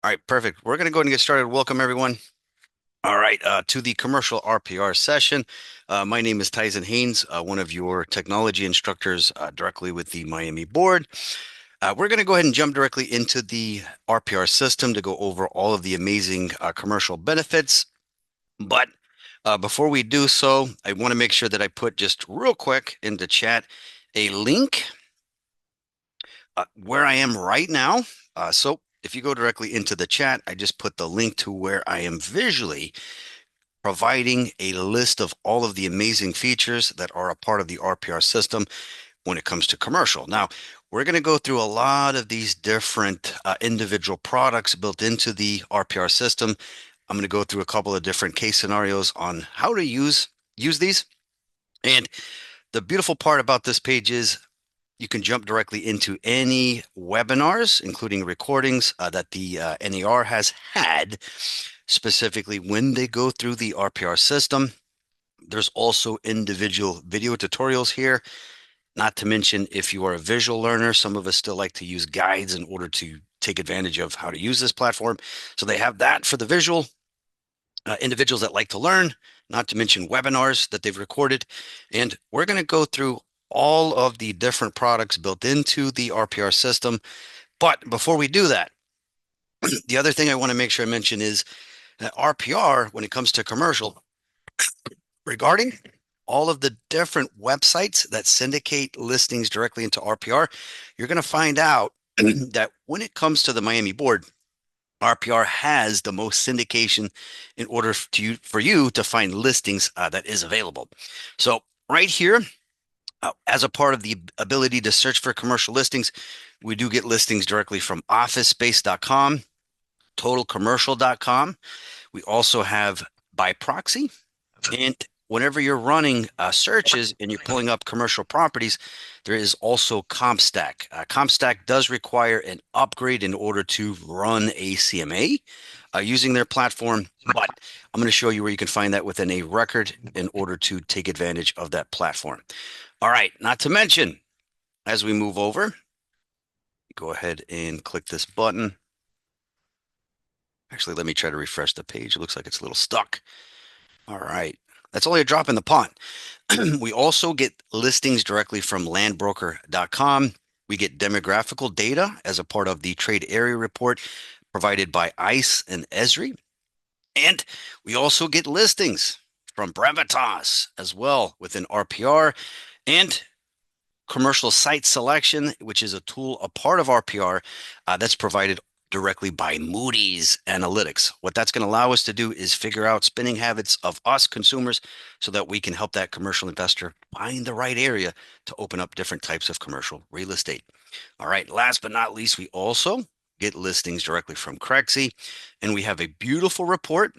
All right, perfect. We're going to go ahead and get started. Welcome, everyone. All right, to the commercial RPR session. My name is Tyson Haynes, one of your technology instructors directly with the Miami board. We're going to go ahead and jump directly into the RPR system to go over all of the amazing commercial benefits. But before we do so, I want to make sure that I put just real quick in the chat a link where I am right now. So if you go directly into the chat, I just put the link to where I am visually providing a list of all of the amazing features that are a part of the RPR system when it comes to commercial. Now, we're going to go through a lot of these different individual products built into the RPR system. I'm going to go through a couple of different case scenarios on how to use these. And the beautiful part about this page is you can jump directly into any webinars, including recordings that the NAR has had, specifically when they go through the RPR system. There's also individual video tutorials here, not to mention if you are a visual learner, some of us still like to use guides in order to take advantage of how to use this platform. So they have that for the visual individuals that like to learn, not to mention webinars that they've recorded. And we're going to go through all of the different products built into the RPR system. But before we do that, the other thing I want to make sure I mention is that RPR, when it comes to commercial, regarding all of the different websites that syndicate listings directly into RPR, you're going to find out that when it comes to the Miami board, RPR has the most syndication in order for you to find listings that is available. So right here, as a part of the ability to search for commercial listings, we do get listings directly from officespace.com, totalcommercial.com. We also have by proxy. And whenever you're running searches and you're pulling up commercial properties, there is also CompStack. CompStack does require an upgrade in order to run a CMA using their platform, but I'm going to show you where you can find that within a record in order to take advantage of that platform. All right, not to mention, as we move over, go ahead and click this button. Actually, let me try to refresh the page. It looks like it's a little stuck. All right. That's only a drop in the pond. We also get listings directly from landbroker.com. We get demographical data as a part of the trade area report provided by ICE and Esri. And we also get listings from Brevitas as well within RPR and commercial site selection, which is a tool, a part of RPR that's provided directly by Moody's Analytics. What that's going to allow us to do is figure out spending habits of us consumers so that we can help that commercial investor find the right area to open up different types of commercial real estate. All right, last but not least, we also get listings directly from Crexy, and we have a beautiful report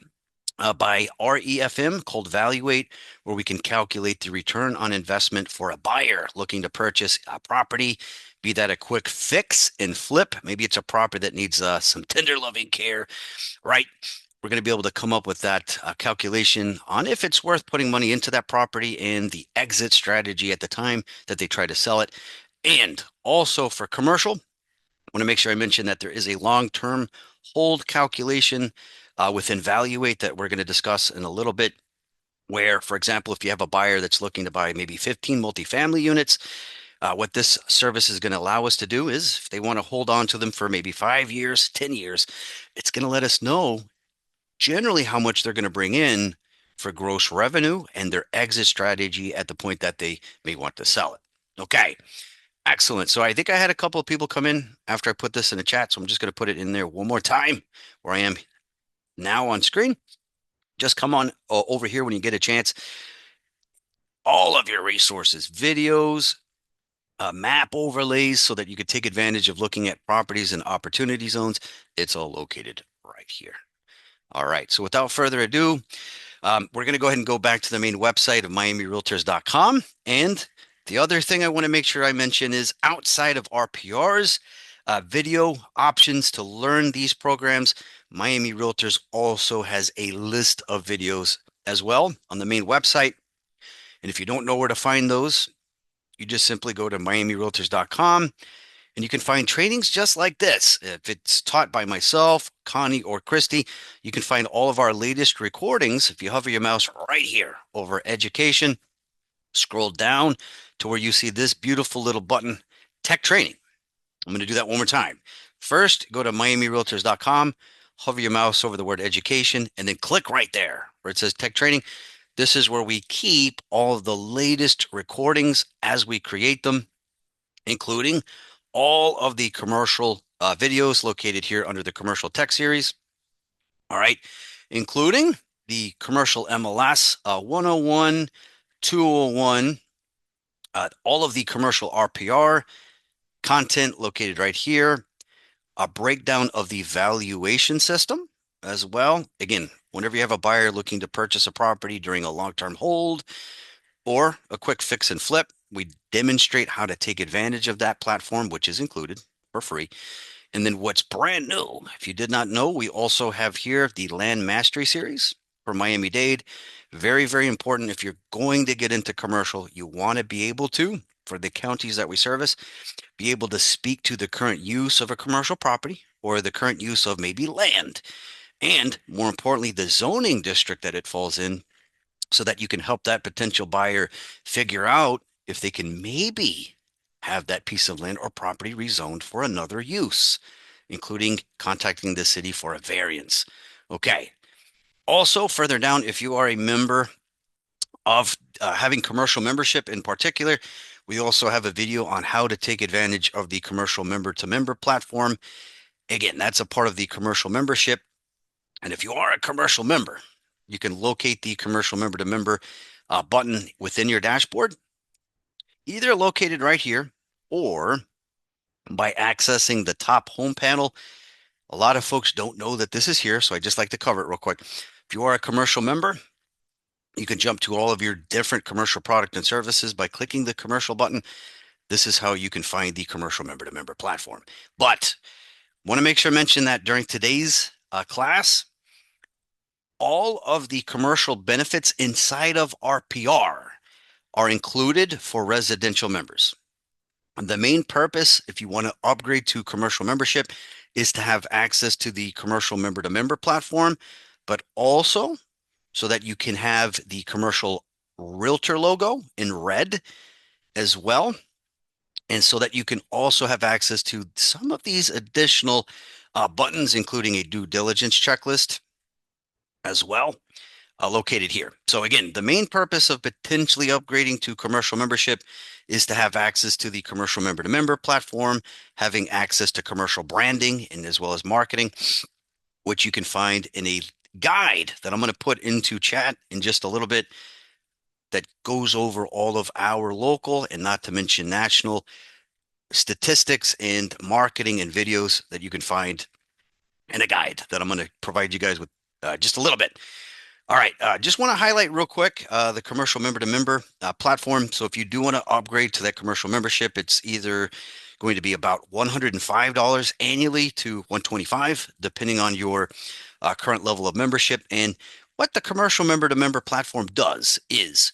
by REFM called Valuate, where we can calculate the return on investment for a buyer looking to purchase a property, be that a quick fix and flip. Maybe it's a property that needs some tender loving care, right? We're going to be able to come up with that calculation on if it's worth putting money into that property and the exit strategy at the time that they try to sell it. And also for commercial, I want to make sure I mention that there is a long-term hold calculation within Valuate that we're going to discuss in a little bit, where, for example, if you have a buyer that's looking to buy maybe 15 multifamily units, what this service is going to allow us to do is if they want to hold on to them for maybe 5 years, 10 years, it's going to let us know generally how much they're going to bring in for gross revenue and their exit strategy at the point that they may want to sell it. Okay. Excellent. So I think I had a couple of people come in after I put this in the chat. So I'm just going to put it in there one more time where I am now on screen. Just come on over here when you get a chance. All of your resources, videos, map overlays so that you could take advantage of looking at properties and opportunity zones. It's all located right here. All right. So without further ado, we're going to go ahead and go back to the main website of miamirealtors.com. And the other thing I want to make sure I mention is outside of RPR's video options to learn these programs, Miami Realtors also has a list of videos as well on the main website. And if you don't know where to find those, you just simply go to miamirealtors.com And you can find trainings just like this. If it's taught by myself, Connie, or Christy, you can find all of our latest recordings if you hover your mouse right here over education, scroll down to where you see this beautiful little button, tech training. I'm going to do that one more time. First, go to miamirealtors.com, hover your mouse over the word education, and then click right there where it says tech training. This is where we keep all of the latest recordings as we create them, including all of the commercial videos located here under the commercial tech series. All right, including the commercial MLS 101, 201, all of the commercial RPR content located right here, a breakdown of the valuation system as well. Again, whenever you have a buyer looking to purchase a property during a long-term hold or a quick fix and flip, we demonstrate how to take advantage of that platform, which is included for free. And then what's brand new, if you did not know, we also have here the Land Mastery Series for Miami-Dade. Very, very important. If you're going to get into commercial, you want to be able to, for the counties that we service, be able to speak to the current use of a commercial property or the current use of maybe land, and more importantly, the zoning district that it falls in, so that you can help that potential buyer figure out if they can maybe have that piece of land or property rezoned for another use, including contacting the city for a variance. Okay. Also, further down, if you are a member of having commercial membership in particular, we also have a video on how to take advantage of the commercial member to member platform. Again, that's a part of the commercial membership. And if you are a commercial member, you can locate the commercial member to member button within your dashboard, either located right here or by accessing the top home panel. A lot of folks don't know that this is here, so I just like to cover it real quick. If you are a commercial member, you can jump to all of your different commercial product and services by clicking the commercial button. This is how you can find the commercial member to member platform. But want to make sure I mention that during today's class, all of the commercial benefits inside of RPR are included for residential members. The main purpose, if you want to upgrade to commercial membership, is to have access to the commercial member to member platform, but also so that you can have the commercial realtor logo in red as well. And so that you can also have access to some of these additional buttons, including a due diligence checklist as well, located here. So again, the main purpose of potentially upgrading to commercial membership is to have access to the commercial member to member platform, having access to commercial branding and as well as marketing, which you can find in a guide that I'm going to put into chat in just a little bit, that goes over all of our local and not to mention national statistics and marketing and videos that you can find in a guide that I'm going to provide you guys with just a little bit. All right, just want to highlight real quick the commercial member to member platform. So if you do want to upgrade to that commercial membership, it's either going to be about $105 annually to $125, depending on your current level of membership. And what the commercial member to member platform does is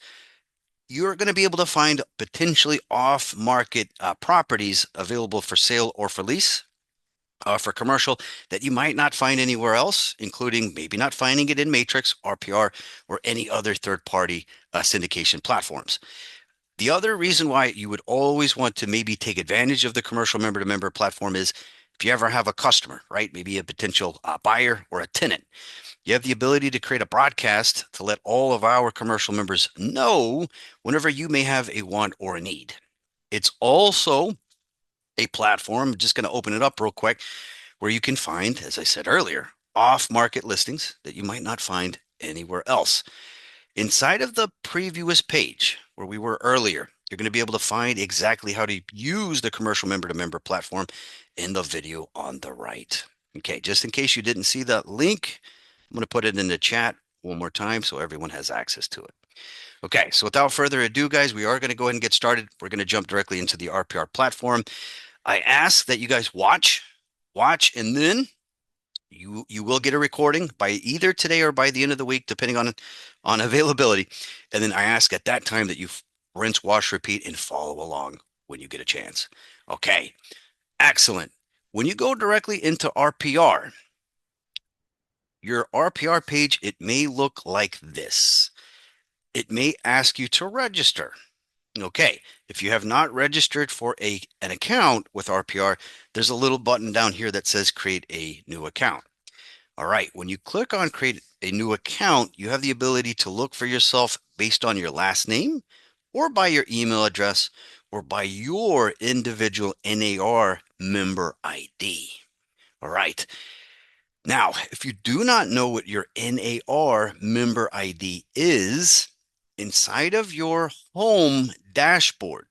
you're going to be able to find potentially off market properties available for sale or for lease for commercial that you might not find anywhere else, including maybe not finding it in Matrix, RPR, or any other third-party syndication platforms. The other reason why you would always want to maybe take advantage of the commercial member-to-member platform is if you ever have a customer, right? Maybe a potential buyer or a tenant. You have the ability to create a broadcast to let all of our commercial members know whenever you may have a want or a need. It's also a platform, I'm just going to open it up real quick, where you can find, as I said earlier, off-market listings that you might not find anywhere else. Inside of the previous page where we were earlier, you're going to be able to find exactly how to use the commercial member-to-member platform in the video on the right. Okay, just in case you didn't see that link, I'm going to put it in the chat one more time so everyone has access to it. Okay, so without further ado, guys, we are going to go ahead and get started. We're going to jump directly into the RPR platform. I ask that you guys watch, and then you will get a recording by either today or by the end of the week, depending on availability. And then I ask at that time that you rinse, wash, repeat, and follow along when you get a chance. Okay. Excellent. When you go directly into RPR, your RPR page, it may look like this. It may ask you to register. Okay, if you have not registered for an account with RPR, there's a little button down here that says create a new account. All right, when you click on create a new account, you have the ability to look for yourself based on your last name or by your email address or by your individual NAR member ID. All right. Now, if you do not know what your NAR member ID is, inside of your home dashboard,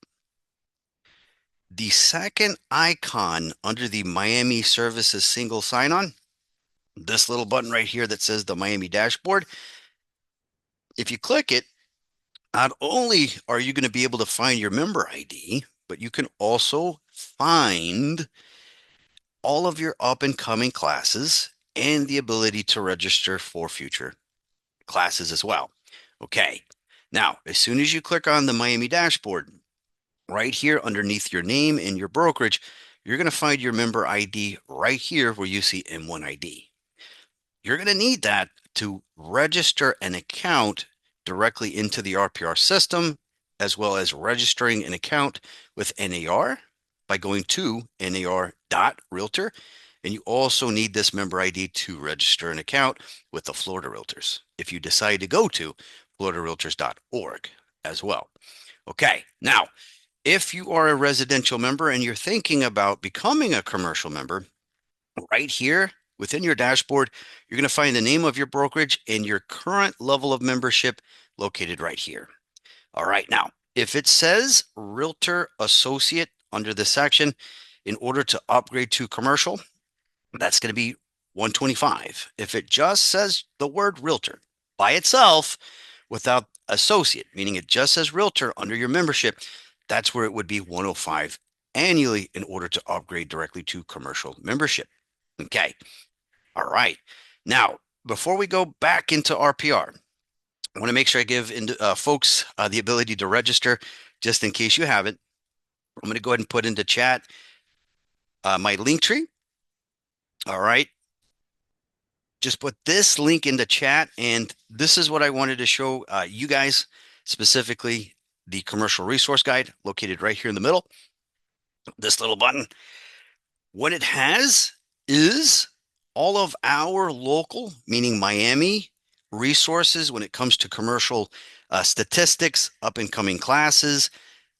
the second icon under the Miami Services single sign-on, this little button right here that says the Miami dashboard, if you click it, not only are you going to be able to find your member ID, but you can also find all of your up and coming classes and the ability to register for future classes as well. Okay. Now, as soon as you click on the Miami dashboard, right here underneath your name and your brokerage, you're going to find your member ID right here where you see M1 ID. You're going to need that to register an account directly into the RPR system, as well as registering an account with NAR by going to nar.realtor. And you also need this member ID to register an account with the Florida Realtors if you decide to go to floridarealtors.org as well. Okay, now, if you are a residential member and you're thinking about becoming a commercial member, right here within your dashboard, you're going to find the name of your brokerage and your current level of membership located right here. All right, now, if it says Realtor Associate under this section, in order to upgrade to commercial, that's going to be 125. If it just says the word Realtor by itself without associate, meaning it just says Realtor under your membership, that's where it would be 105 annually in order to upgrade directly to commercial membership. Okay. All right. Now, before we go back into RPR, I want to make sure I give folks the ability to register just in case you haven't. I'm going to go ahead and put into chat my link tree. All right. Just put this link into chat. And this is what I wanted to show you guys, specifically the commercial resource guide located right here in the middle. This little button. What it has is all of our local, meaning Miami, resources when it comes to commercial statistics, up and coming classes,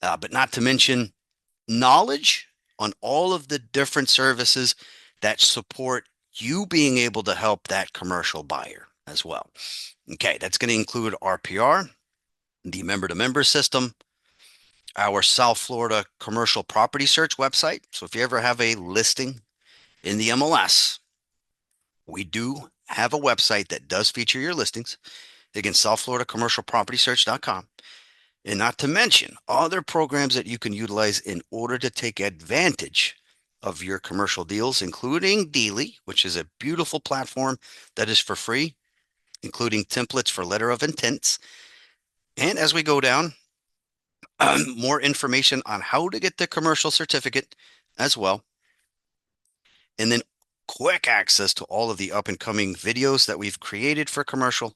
but not to mention knowledge on all of the different services that support you being able to help that commercial buyer as well. Okay, that's going to include RPR, the member to member system, our South Florida commercial property search website. So if you ever have a listing in the MLS, we do have a website that does feature your listings. Again, South Florida Commercial Property Search.com. And not to mention other programs that you can utilize in order to take advantage of your commercial deals, including Dealy, which is a beautiful platform that is for free, including templates for letter of intents. And as we go down, more information on how to get the commercial certificate as well. And then quick access to all of the up and coming videos that we've created for commercial,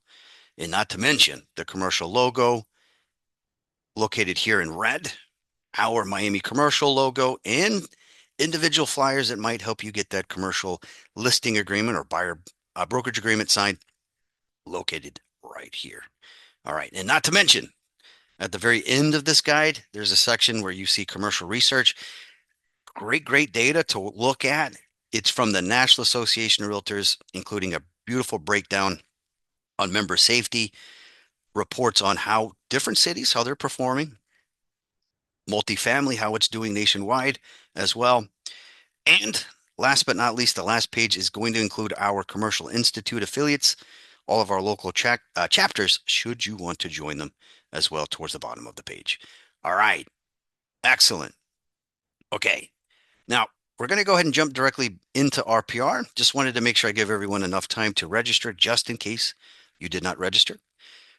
and not to mention the commercial logo located here in red, our Miami commercial logo, and individual flyers that might help you get that commercial listing agreement or buyer brokerage agreement signed located right here. All right. And not to mention, at the very end of this guide, there's a section where you see commercial research. Great data to look at. It's from the National Association of Realtors, including a beautiful breakdown on member safety, reports on how different cities, how they're performing, multifamily, how it's doing nationwide as well. And last but not least, the last page is going to include our Commercial Institute affiliates, all of our local chapters, should you want to join them as well, towards the bottom of the page. All right. Excellent. Okay. Now, we're going to go ahead and jump directly into RPR. Just wanted to make sure I give everyone enough time to register just in case you did not register.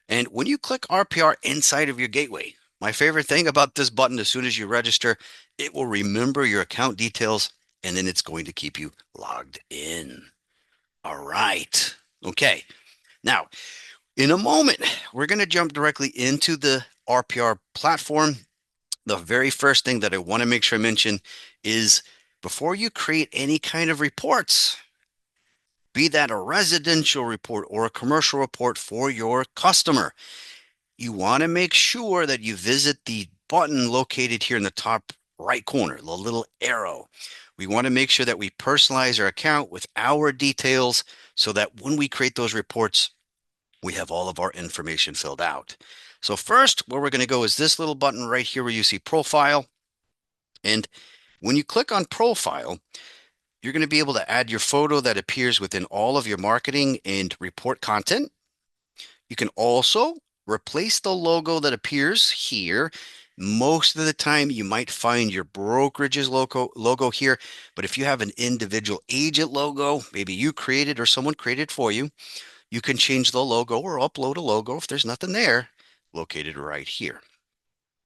And when you click RPR inside of your gateway, my favorite thing about this button, as soon as you register, it will remember your account details and then it's going to keep you logged in. All right. Okay. Now, in a moment, we're going to jump directly into the RPR platform. The very first thing that I want to make sure I mention is before you create any kind of reports, be that a residential report or a commercial report for your customer, you want to make sure that you visit the button located here in the top right corner, the little arrow. We want to make sure that we personalize our account with our details so that when we create those reports, we have all of our information filled out. So first, where we're going to go is this little button right here where you see profile. And when you click on profile, you're going to be able to add your photo that appears within all of your marketing and report content. You can also replace the logo that appears here. Most of the time, you might find your brokerage's logo here, but if you have an individual agent logo, maybe you created or someone created for you, you can change the logo or upload a logo if there's nothing there, located right here.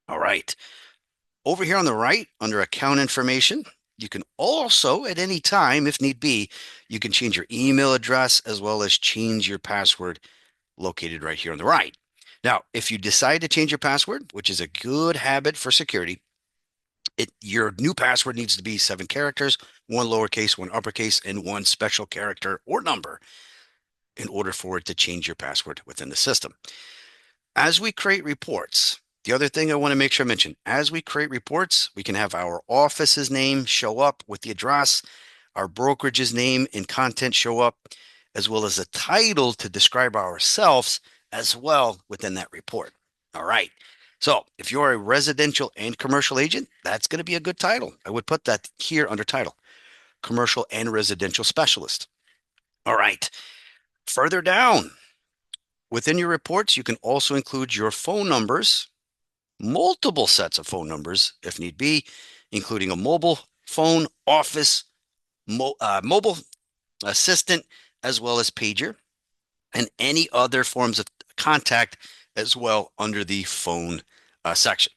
All right. Over here on the right, under account information, you can also, at any time, if need be, you can change your email address as well as change your password located right here on the right. Now, if you decide to change your password, which is a good habit for security, your new password needs to be 7 characters, 1 lowercase, 1 uppercase, and 1 special character or number in order for it to change your password within the system. As we create reports, the other thing I want to make sure I mention, as we create reports, we can have our office's name show up with the address, our brokerage's name and content show up, as well as a title to describe ourselves as well within that report. All right. So if you're a residential and commercial agent, that's going to be a good title. I would put that here under title, commercial and residential specialist. All right. Further down, within your reports, you can also include your phone numbers, multiple sets of phone numbers if need be, including a mobile phone, office, mobile assistant, as well as pager, and any other forms of contact as well under the phone section.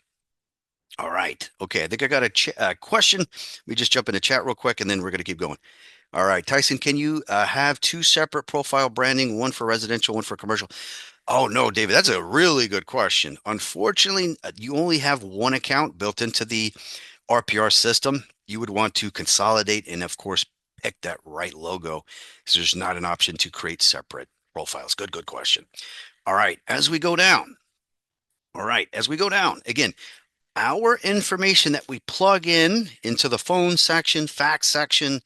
All right. Okay. I think I got a question. Let me just jump in the chat real quick and then we're going to keep going. All right. Tyson, can you have 2 separate profile branding, one for residential, one for commercial? Oh, no, David, that's a really good question. Unfortunately, you only have one account built into the RPR system. You would want to consolidate and, of course, pick that right logo because there's not an option to create separate profiles. Good question. All right, as we go down. All right, as we go down, again, our information that we plug in into the phone section, fax section,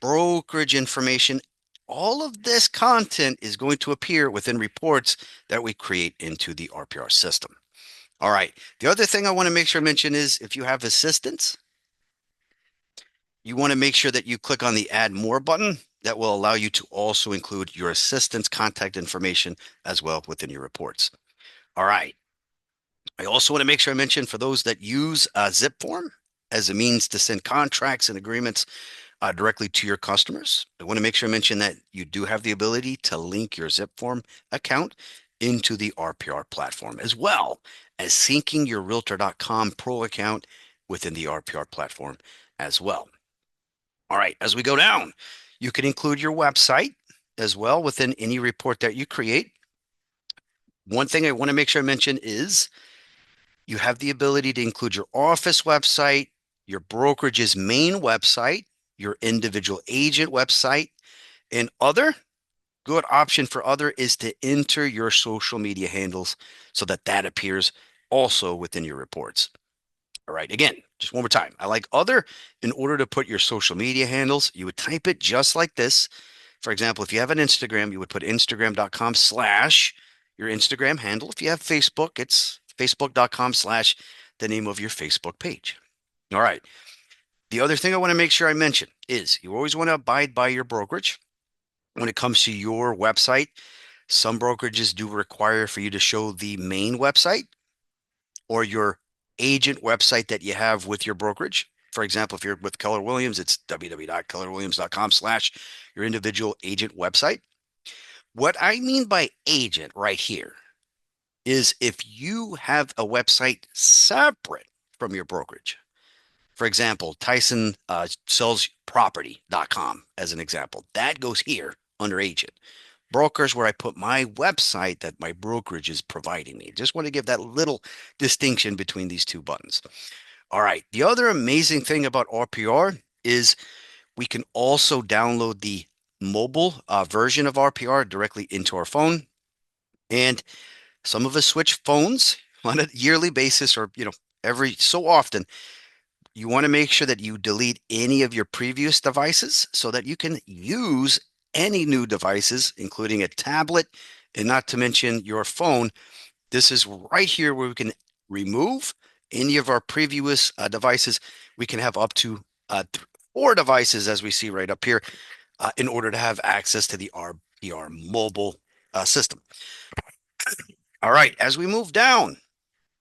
brokerage information, all of this content is going to appear within reports that we create into the RPR system. All right. The other thing I want to make sure I mention is if you have assistants, you want to make sure that you click on the add more button. That will allow you to also include your assistant's contact information as well within your reports. All right. I also want to make sure I mention for those that use zip form as a means to send contracts and agreements directly to your customers. I want to make sure I mention that you do have the ability to link your zip form account into the RPR platform, as well as syncing your realtor.com pro account within the RPR platform as well. All right, as we go down, you can include your website as well within any report that you create. One thing I want to make sure I mention is you have the ability to include your office website, your brokerage's main website, your individual agent website, and other. Good option for other is to enter your social media handles so that that appears also within your reports. All right, again, just one more time. I like other. In order to put your social media handles, you would type it just like this. For example, if you have an Instagram, you would put instagram.com/ your Instagram handle. If you have Facebook, it's facebook.com/ the name of your Facebook page. All right. The other thing I want to make sure I mention is you always want to abide by your brokerage. When it comes to your website, some brokerages do require for you to show the main website or your agent website that you have with your brokerage. For example, if you're with Keller Williams, it's www.kellerwilliams.com/ your individual agent website. What I mean by agent right here is if you have a website separate from your brokerage, For example, Tyson sells property.com as an example. That goes here under agent. Brokers, where I put my website that my brokerage is providing me. Just want to give that little distinction between these two buttons. All right. The other amazing thing about RPR is we can also download the mobile version of RPR directly into our phone. And some of us switch phones on a yearly basis or, every so often. You want to make sure that you delete any of your previous devices so that you can use any new devices, including a tablet, and not to mention your phone. This is right here where we can remove any of our previous devices. We can have up to 4 devices, as we see right up here, in order to have access to the RPR mobile system. All right, as we move down,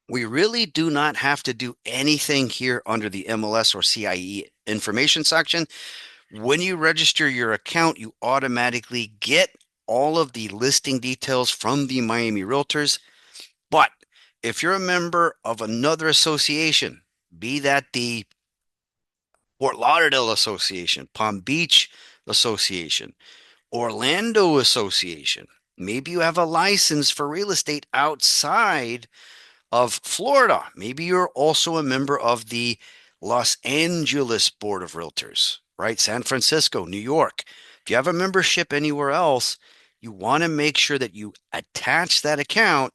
we really do not have to do anything here under the MLS or CIE information section. When you register your account, you automatically get all of the listing details from the Miami Realtors. But if you're a member of another association, be that the Fort Lauderdale Association, Palm Beach Association, Orlando Association, maybe you have a license for real estate outside of Florida. Maybe you're also a member of the Los Angeles Board of Realtors, right? San Francisco, New York. If you have a membership anywhere else, you want to make sure that you attach that account.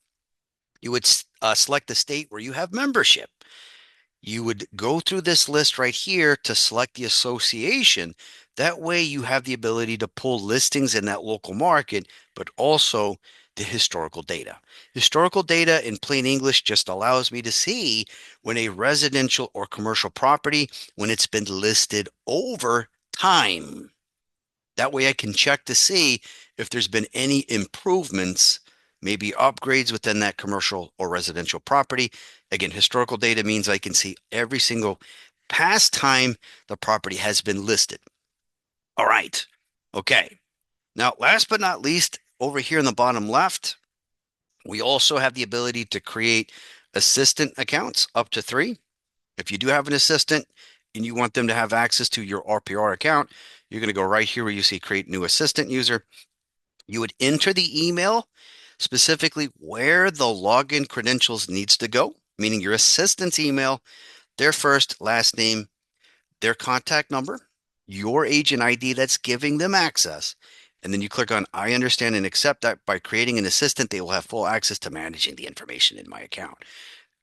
You would select the state where you have membership. You would go through this list right here to select the association. That way you have the ability to pull listings in that local market, but also the historical data. Historical data in plain English just allows me to see when a residential or commercial property, when it's been listed over time. That way I can check to see if there's been any improvements, maybe upgrades within that commercial or residential property. Again, historical data means I can see every single past time the property has been listed. All right. Okay. Now, last but not least, over here in the bottom left, we also have the ability to create assistant accounts up to 3. If you do have an assistant and you want them to have access to your RPR account, you're going to go right here where you see create new assistant user. You would enter the email, specifically where the login credentials needs to go, meaning your assistant's email, their first, last name, their contact number, your agent ID that's giving them access. And then you click on I understand and accept that. By creating an assistant, they will have full access to managing the information in my account.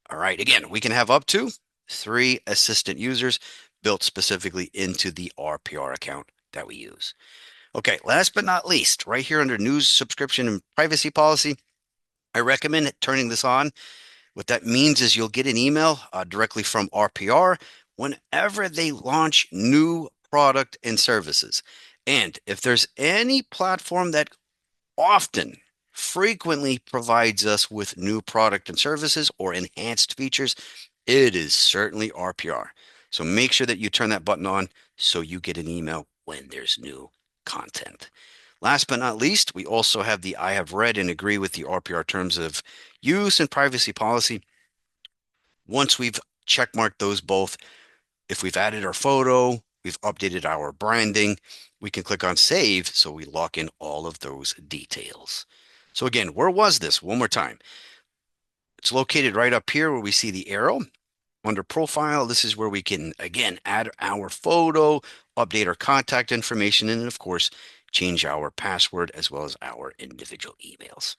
All right. Again, we can have up to 3 assistant users built specifically into the RPR account that we use. Okay. Last but not least, right here under news, subscription, and privacy policy, I recommend turning this on. What that means is you'll get an email directly from RPR whenever they launch new product and services. And if there's any platform that often, frequently provides us with new product and services or enhanced features, it is certainly RPR. So make sure that you turn that button on so you get an email when there's new content. Last but not least, we also have the I have read and agree with the RPR terms of use and privacy policy. Once we've checkmarked those both, if we've added our photo, we've updated our branding, we can click on save so we lock in all of those details. So again, where was this? One more time. It's located right up here where we see the arrow. Under profile, this is where we can, again, add our photo, update our contact information, and of course, change our password as well as our individual emails.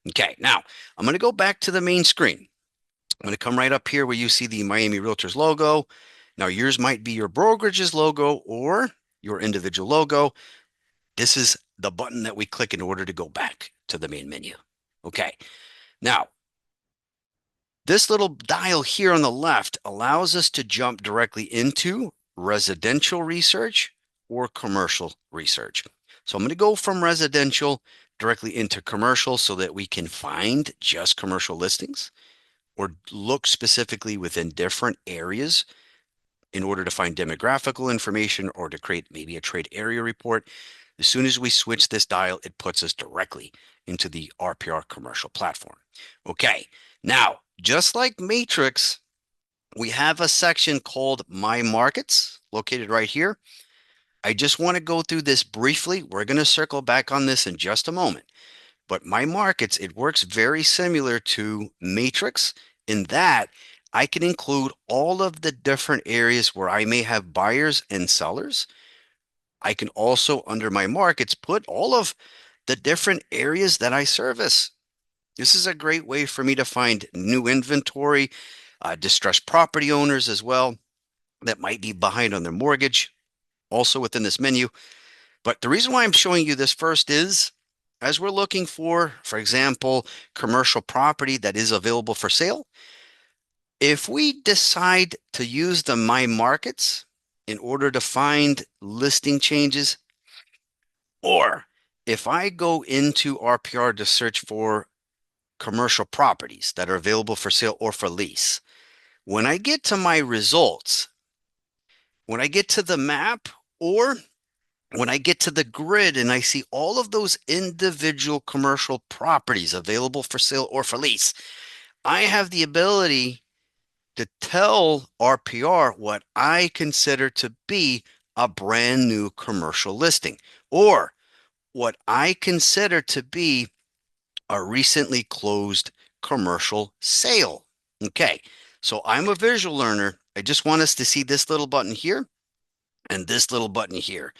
Okay, now I'm going to go back to the main screen. I'm going to come right up here where you see the Miami Realtors logo. Now, yours might be your brokerage's logo or your individual logo. This is the button that we click in order to go back to the main menu. Okay, now this little dial here on the left allows us to jump directly into residential research or commercial research. So I'm going to go from residential directly into commercial so that we can find just commercial listings or look specifically within different areas in order to find demographical information or to create maybe a trade area report. As soon as we switch this dial, it puts us directly into the RPR commercial platform. Okay, now, just like Matrix, we have a section called My Markets located right here. I just want to go through this briefly. We're going to circle back on this in just a moment. But My Markets, it works very similar to Matrix in that I can include all of the different areas where I may have buyers and sellers. I can also, under My Markets, put all of the different areas that I service. This is a great way for me to find new inventory, distressed property owners as well that might be behind on their mortgage, also within this menu. But the reason why I'm showing you this first is as we're looking for example, commercial property that is available for sale, if we decide to use the My Markets in order to find listing changes, or if I go into RPR to search for commercial properties that are available for sale or for lease, when I get to my results, when I get to the map, or when I get to the grid and I see all of those individual commercial properties available for sale or for lease, I have the ability to tell RPR what I consider to be a brand new commercial listing or what I consider to be a recently closed commercial sale. Okay, so I'm a visual learner. I just want us to see this little button here and this little button here.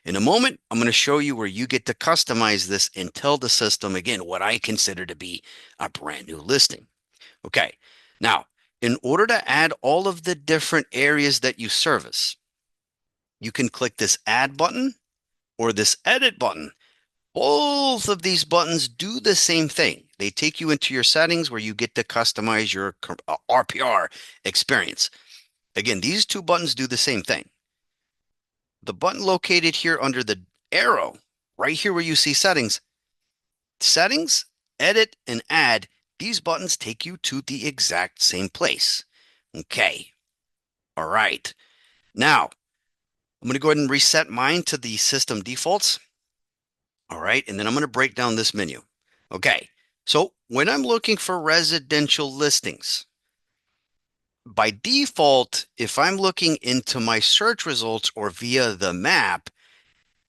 In a moment, I'm going to show you where you get to customize this and tell the system, again, what I consider to be a brand new listing. Okay, now, in order to add all of the different areas that you service, you can click this Add button or this Edit button. Both of these buttons do the same thing. They take you into your settings where you get to customize your RPR experience. Again, these two buttons do the same thing. The button located here under the arrow, right here where you see settings, edit, and add, these buttons take you to the exact same place. Okay. All right. Now, I'm going to go ahead and reset mine to the system defaults. All right. And then I'm going to break down this menu. Okay. So when I'm looking for residential listings, by default, if I'm looking into my search results or via the map,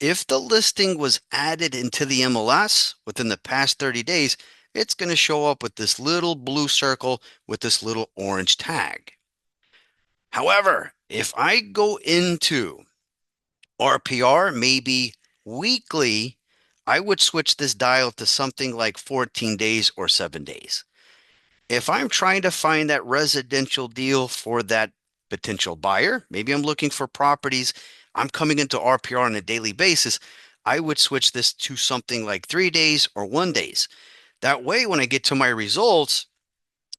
if the listing was added into the MLS within the past 30 days, it's going to show up with this little blue circle with this little orange tag. However, if I go into RPR, maybe weekly, I would switch this dial to something like 14 days or 7 days. If I'm trying to find that residential deal for that potential buyer, maybe I'm looking for properties, I'm coming into RPR on a daily basis, I would switch this to something like 3 days or 1 days. That way, when I get to my results,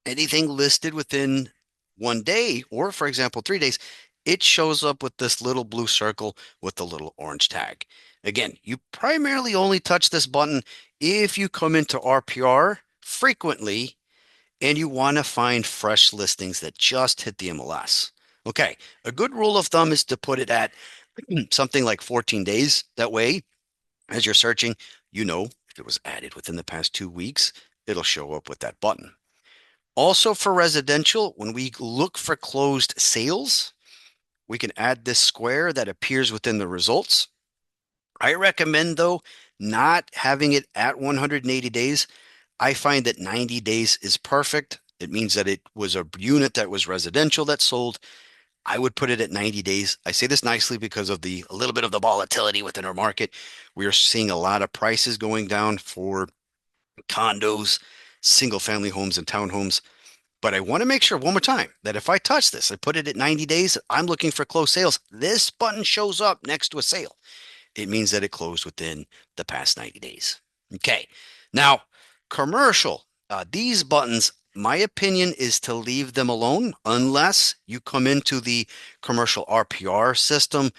anything listed within 1 day, or for example, 3 days, it shows up with this little blue circle with the little orange tag. Again, you primarily only touch this button if you come into RPR frequently and you want to find fresh listings that just hit the MLS. Okay, a good rule of thumb is to put it at something like 14 days. That way, as you're searching, you know if it was added within the past 2 weeks, it'll show up with that button. Also for residential, when we look for closed sales, we can add this square that appears within the results. I recommend, though, not having it at 180 days. I find that 90 days is perfect. It means that it was a unit that was residential that sold. I would put it at 90 days. I say this nicely because of a little bit of the volatility within our market. We are seeing a lot of prices going down for condos, single family homes, and townhomes. But I want to make sure one more time that if I touch this, I put it at 90 days, I'm looking for closed sales. This button shows up next to a sale. It means that it closed within the past 90 days. Okay. Now, commercial, these buttons, my opinion is to leave them alone unless you come into the commercial RPR system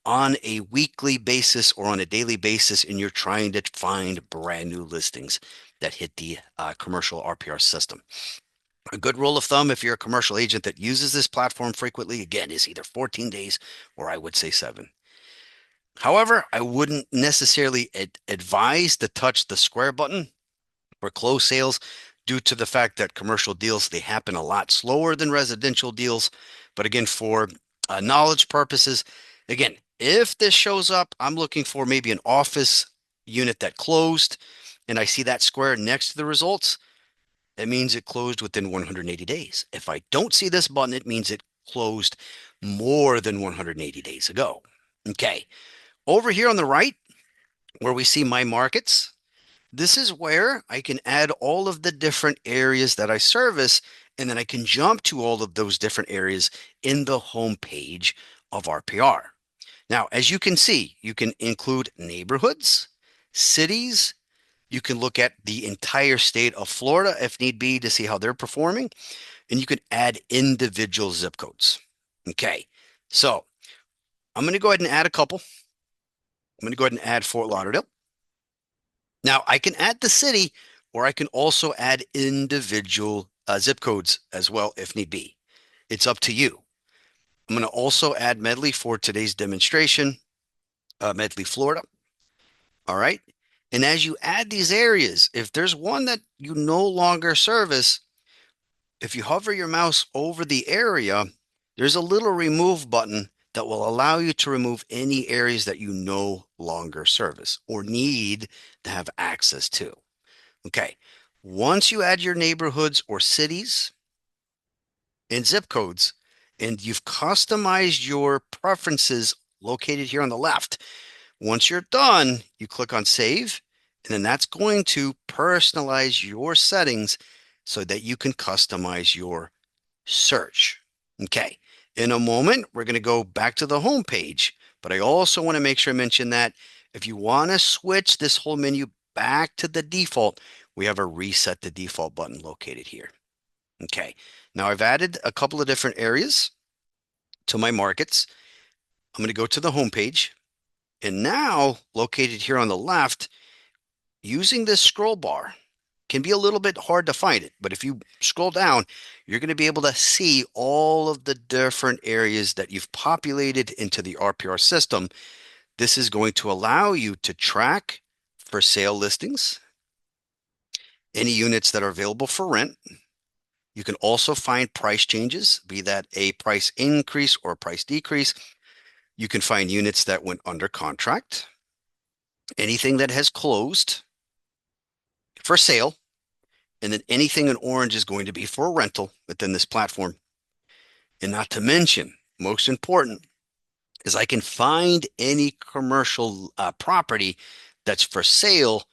on a weekly basis or on a daily basis and you're trying to find brand new listings that hit the commercial RPR system. A good rule of thumb, if you're a commercial agent that uses this platform frequently, again, is either 14 days or I would say 7. However, I wouldn't necessarily advise to touch the square button for close sales due to the fact that commercial deals, they happen a lot slower than residential deals. But again, for knowledge purposes, again, if this shows up, I'm looking for maybe an office unit that closed, and I see that square next to the results, that means it closed within 180 days. If I don't see this button, it means it closed more than 180 days ago. Okay. Over here on the right, where we see my markets, this is where I can add all of the different areas that I service, and then I can jump to all of those different areas in the home page of RPR. Now, as you can see, you can include neighborhoods, cities. You can look at the entire state of Florida if need be to see how they're performing, and you can add individual zip codes. Okay, so I'm going to go ahead and add a couple. I'm going to go ahead and add Fort Lauderdale. Now, I can add the city, or I can also add individual zip codes as well if need be. It's up to you. I'm going to also add Medley for today's demonstration, Medley, Florida. All right. And as you add these areas, if there's one that you no longer service, if you hover your mouse over the area, there's a little remove button that will allow you to remove any areas that you no longer service or need to have access to. Okay. Once you add your neighborhoods or cities and zip codes, and you've customized your preferences located here on the left, once you're done, you click on save, and then that's going to personalize your settings so that you can customize your search. Okay. In a moment, we're going to go back to the home page, but I also want to make sure I mention that if you want to switch this whole menu back to the default, we have a reset the default button located here. Okay. Now I've added a couple of different areas to my markets. I'm going to go to the home page, and now located here on the left, using this scroll bar can be a little bit hard to find it, but if you scroll down, you're going to be able to see all of the different areas that you've populated into the RPR system. This is going to allow you to track for sale listings, any units that are available for rent. You can also find price changes, be that a price increase or a price decrease. You can find units that went under contract, anything that has closed for sale, and then anything in orange is going to be for rental within this platform. And not to mention, most important, is I can find any commercial property that's for sale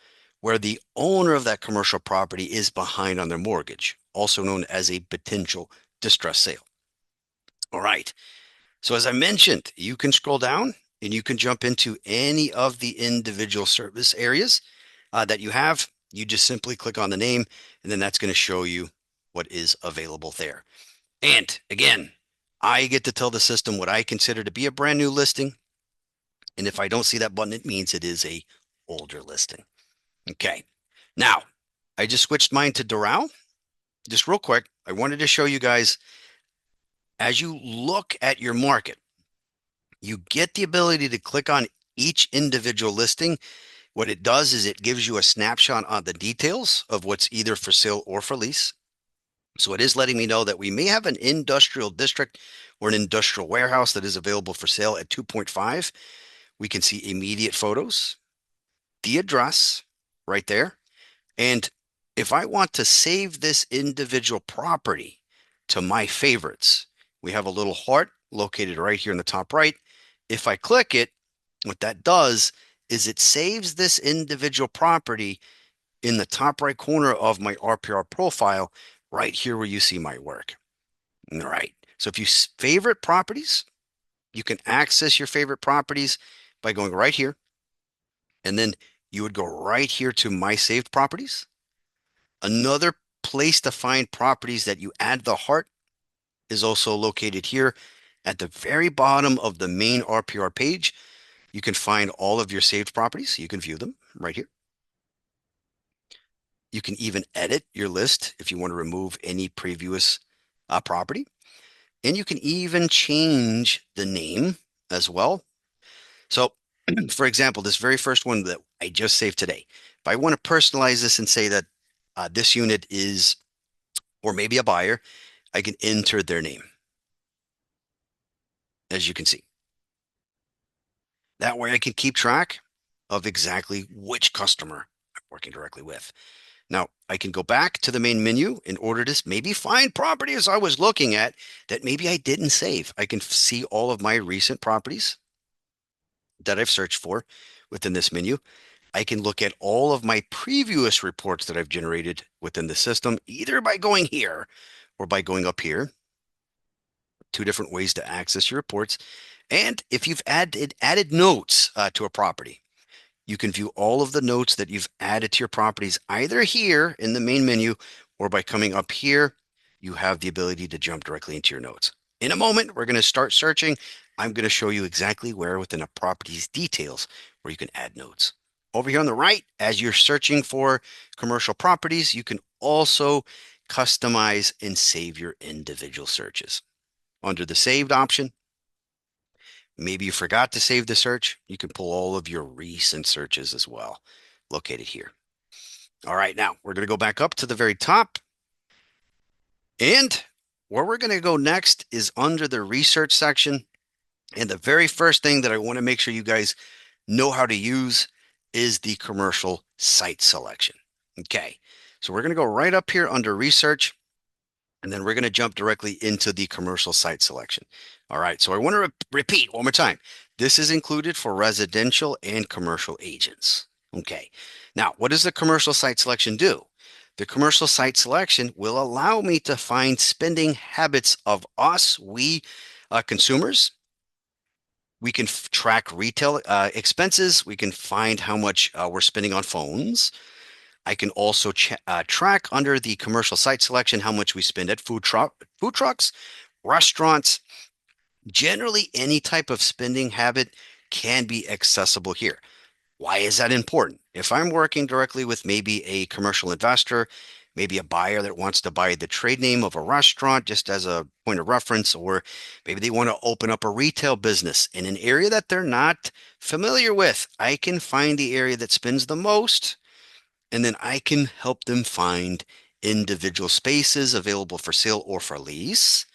where the owner of that commercial property is behind on their mortgage, also known as a potential distress sale. All right. So as I mentioned, you can scroll down and you can jump into any of the individual service areas that you have. You just simply click on the name, and then that's going to show you what is available there. And again, I get to tell the system what I consider to be a brand new listing. And if I don't see that button, it means it is a older listing. Okay. Now, I just switched mine to Doral. Just real quick, I wanted to show you guys, as you look at your market, you get the ability to click on each individual listing. What it does is it gives you a snapshot on the details of what's either for sale or for lease. So it is letting me know that we may have an industrial district or an industrial warehouse that is available for sale at 2.5. We can see immediate photos, the address right there. And if I want to save this individual property to my favorites, we have a little heart located right here in the top right. If I click it, what that does is it saves this individual property in the top right corner of my RPR profile, right here where you see my work. All right. So if you favorite properties, you can access your favorite properties by going right here. And then you would go right here to my saved properties. Another place to find properties that you add the heart is also located here at the very bottom of the main RPR page. You can find all of your saved properties. You can view them right here. You can even edit your list if you want to remove any previous property. And you can even change the name as well. So, for example, this very first one that I just saved today, if I want to personalize this and say that This unit is, or maybe a buyer, I can enter their name, as you can see. That way I can keep track of exactly which customer I'm working directly with. Now, I can go back to the main menu in order to maybe find properties I was looking at that maybe I didn't save. I can see all of my recent properties that I've searched for within this menu. I can look at all of my previous reports that I've generated within the system, either by going here or by going up here. Two different ways to access your reports. And if you've added notes to a property, you can view all of the notes that you've added to your properties either here in the main menu or by coming up here. You have the ability to jump directly into your notes. In a moment, we're going to start searching. I'm going to show you exactly where within a property's details where you can add notes. Over here on the right, as you're searching for commercial properties, you can also customize and save your individual searches. Under the saved option, maybe you forgot to save the search. You can pull all of your recent searches as well, located here. All right, now we're going to go back up to the very top. And where we're going to go next is under the research section. And the very first thing that I want to make sure you guys know how to use is the commercial site selection. Okay, so we're going to go right up here under research. And then we're going to jump directly into the commercial site selection. All right, so I want to repeat one more time. This is included for residential and commercial agents. Okay, now what does the commercial site selection do? The commercial site selection will allow me to find spending habits of us, we consumers. We can track retail expenses. We can find how much we're spending on phones. I can also track under the commercial site selection how much we spend at food trucks, restaurants. Generally, any type of spending habit can be accessible here. Why is that important? If I'm working directly with maybe a commercial investor, maybe a buyer that wants to buy the trade name of a restaurant just as a point of reference, or maybe they want to open up a retail business in an area that they're not familiar with, I can find the area that spends the most, and then I can help them find individual spaces available for sale or for lease.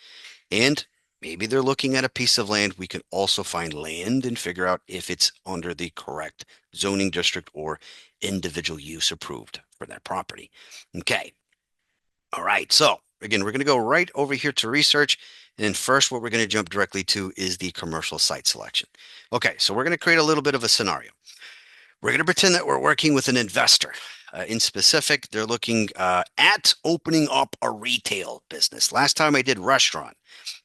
And maybe they're looking at a piece of land. We can also find land and figure out if it's under the correct zoning district or individual use approved for that property. Okay. All right. So again, we're going to go right over here to research. And then first, what we're going to jump directly to is the commercial site selection. Okay. So we're going to create a little bit of a scenario. We're going to pretend that we're working with an investor. In specific, they're looking at opening up a retail business. Last time I did restaurant.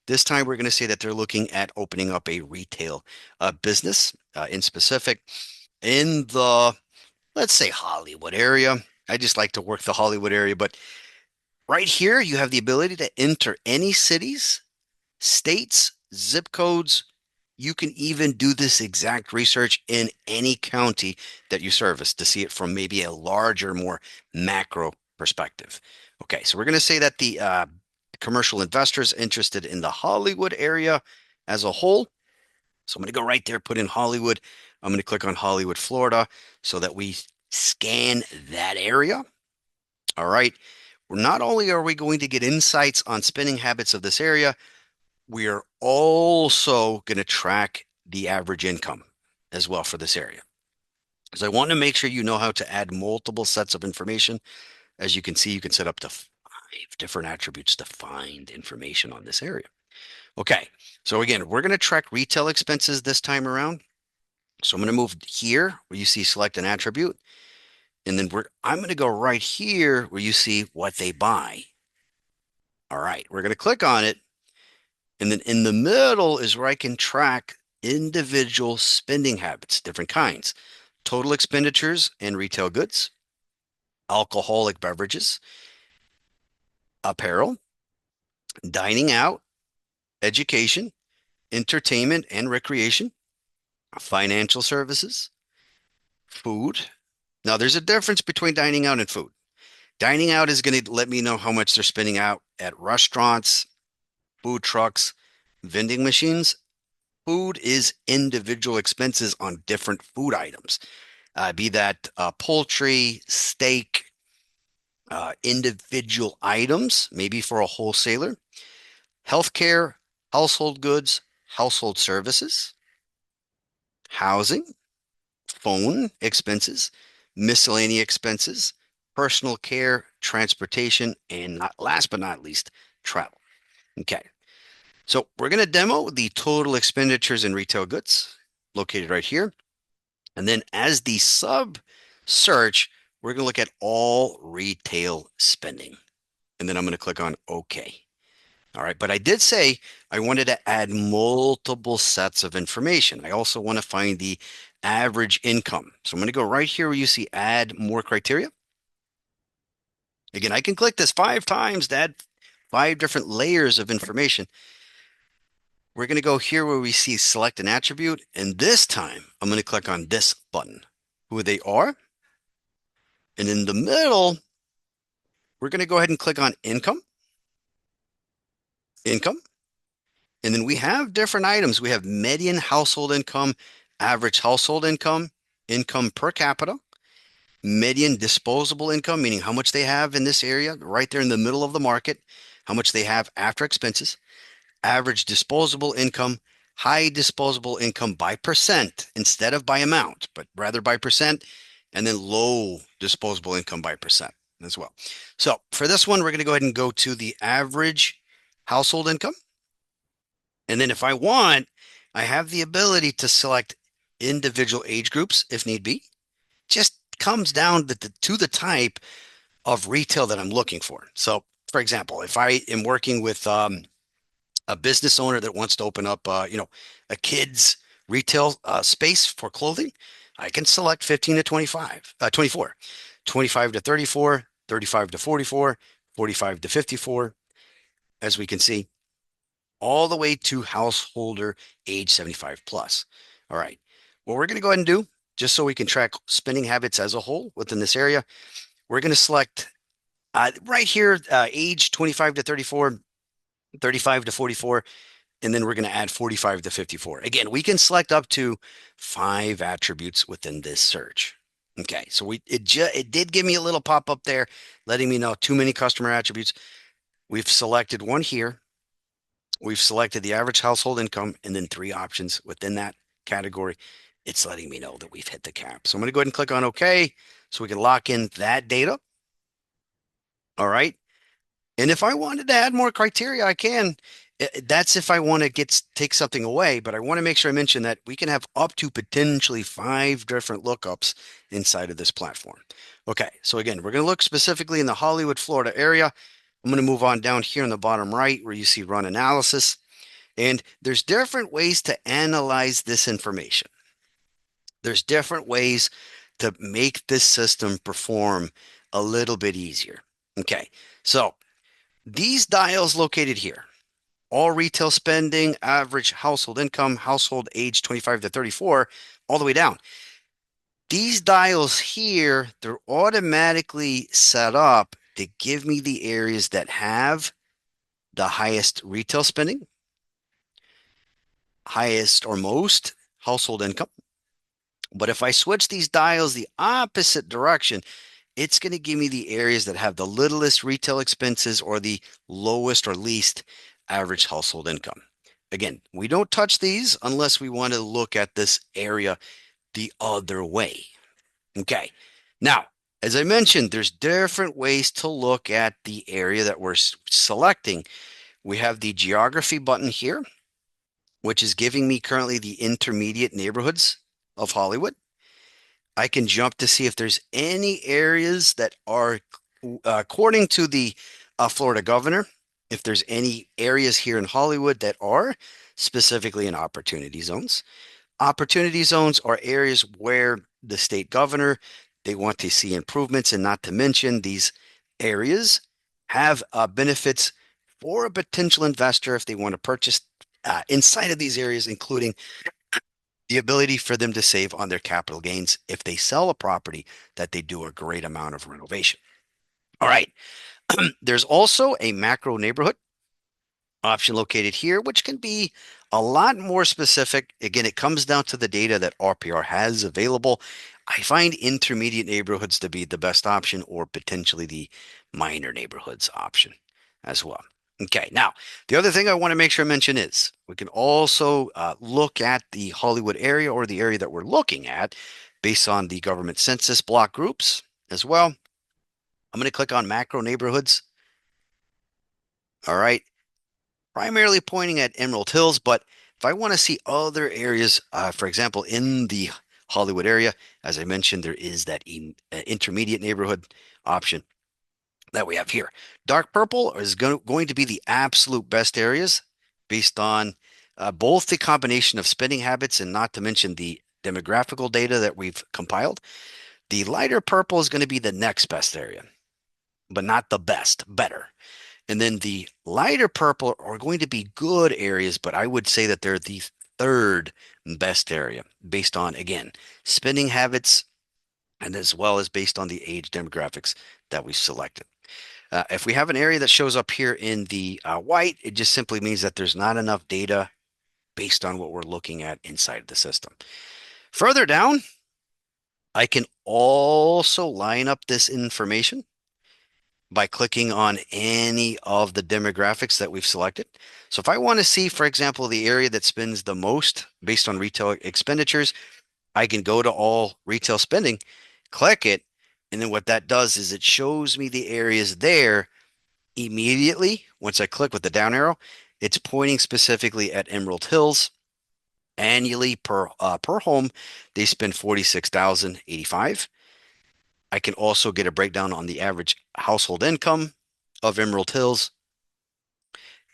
This time we're going to say that they're looking at opening up a retail business in specific in the, let's say, Hollywood area. I just like to work the Hollywood area, but right here you have the ability to enter any cities, states, zip codes. You can even do this exact research in any county that you service to see it from maybe a larger, more macro perspective. Okay, so we're going to say that the commercial investors interested in the Hollywood area as a whole. So I'm going to go right there, put in Hollywood. I'm going to click on Hollywood, Florida, so that we scan that area. All right. Not only are we going to get insights on spending habits of this area, we are also going to track the average income as well for this area. Because I want to make sure you know how to add multiple sets of information. As you can see, you can set up to 5 different attributes to find information on this area. Okay, so again, we're going to track retail expenses this time around. So I'm going to move here where you see select an attribute. And then I'm going to go right here where you see what they buy. All right, we're going to click on it. And then in the middle is where I can track individual spending habits, different kinds, total expenditures and retail goods, alcoholic beverages, apparel, dining out, education, entertainment and recreation, financial services, food. Now, there's a difference between dining out and food. Dining out is going to let me know how much they're spending out at restaurants, food trucks, vending machines. Food is individual expenses on different food items, be that poultry, steak, individual items, maybe for a wholesaler, healthcare, household goods, household services, housing, phone expenses, miscellaneous expenses, personal care, transportation, and not last but not least, travel. Okay. So we're going to demo the total expenditures in retail goods located right here. And then as the sub search, we're going to look at all retail spending. And then I'm going to click on OK. All right. But I did say I wanted to add multiple sets of information. I also want to find the average income. So I'm going to go right here where you see add more criteria. Again, I can click this 5 times to add 5 different layers of information. We're going to go here where we see select an attribute. And this time I'm going to click on this button, who they are. And in the middle, we're going to go ahead and click on income, income. And then we have different items. We have median household income, average household income, income per capita, median disposable income, meaning how much they have in this area, right there in the middle of the market, how much they have after expenses, average disposable income, high disposable income by percent instead of by amount, but rather by percent, and then low disposable income by percent as well. So for this one, we're going to go ahead and go to the average household income. And then if I want, I have the ability to select individual age groups if need be. Just comes down to the type of retail that I'm looking for. So, for example, if I am working with a business owner that wants to open up, a kids retail space for clothing, I can select 15 to 25, 24, 25 to 34, 35 to 44, 45 to 54, as we can see, all the way to householder age 75 plus. All right. What we're going to go ahead and do, just so we can track spending habits as a whole within this area, we're going to select right here, age 25 to 34, 35 to 44, and then we're going to add 45 to 54. Again, we can select up to 5 attributes within this search. Okay, so it did give me a little pop up there letting me know too many customer attributes. We've selected one here. We've selected the average household income and then 3 options within that category. It's letting me know that we've hit the cap. So I'm going to go ahead and click on OK so we can lock in that data. All right. And if I wanted to add more criteria, I can. That's if I want to take something away, but I want to make sure I mention that we can have up to potentially 5 different lookups inside of this platform. Okay, so again, we're going to look specifically in the Hollywood, Florida area. I'm going to move on down here in the bottom right where you see run analysis. And there's different ways to analyze this information. There's different ways to make this system perform a little bit easier. Okay, so these dials located here, all retail spending, average household income, household age 25 to 34, all the way down. These dials here, they're automatically set up to give me the areas that have the highest retail spending, highest or most household income. But if I switch these dials the opposite direction, it's going to give me the areas that have the littlest retail expenses or the lowest or least average household income. Again, we don't touch these unless we want to look at this area the other way. Okay. Now, as I mentioned, there's different ways to look at the area that we're selecting. We have the geography button here, which is giving me currently the intermediate neighborhoods of Hollywood. I can jump to see if there's any areas that are, according to the Florida governor, if there's any areas here in Hollywood that are specifically in opportunity zones. Opportunity zones are areas where the state governor, they want to see improvements, and not to mention these areas have benefits for a potential investor if they want to purchase inside of these areas, including the ability for them to save on their capital gains if they sell a property that they do a great amount of renovation. All right. There's also a macro neighborhood. option located here, which can be a lot more specific. Again, it comes down to the data that RPR has available. I find intermediate neighborhoods to be the best option, or potentially the minor neighborhoods option as well. Okay, now the other thing I want to make sure I mention is we can also look at the Hollywood area, or the area that we're looking at, based on the government census block groups as well. I'm going to click on macro neighborhoods. All right, primarily pointing at Emerald Hills, but if I want to see other areas, for example, in the Hollywood area, as I mentioned, there is that intermediate neighborhood option that we have here. Dark purple is going to be the absolute best areas based on both the combination of spending habits and not to mention the demographical data that we've compiled. The lighter purple is going to be the next best area, but not the best, better. And then the lighter purple are going to be good areas, but I would say that they're the third best area based on, again, spending habits and as well as based on the age demographics that we've selected. If we have an area that shows up here in the white, it just simply means that there's not enough data based on what we're looking at inside of the system. Further down, I can also line up this information by clicking on any of the demographics that we've selected. So if I want to see, for example, the area that spends the most based on retail expenditures, I can go to all retail spending, click it, and then what that does is it shows me the areas there immediately. Once I click with the down arrow, it's pointing specifically at Emerald Hills. Annually per home, they spend $46,085. I can also get a breakdown on the average household income of Emerald Hills,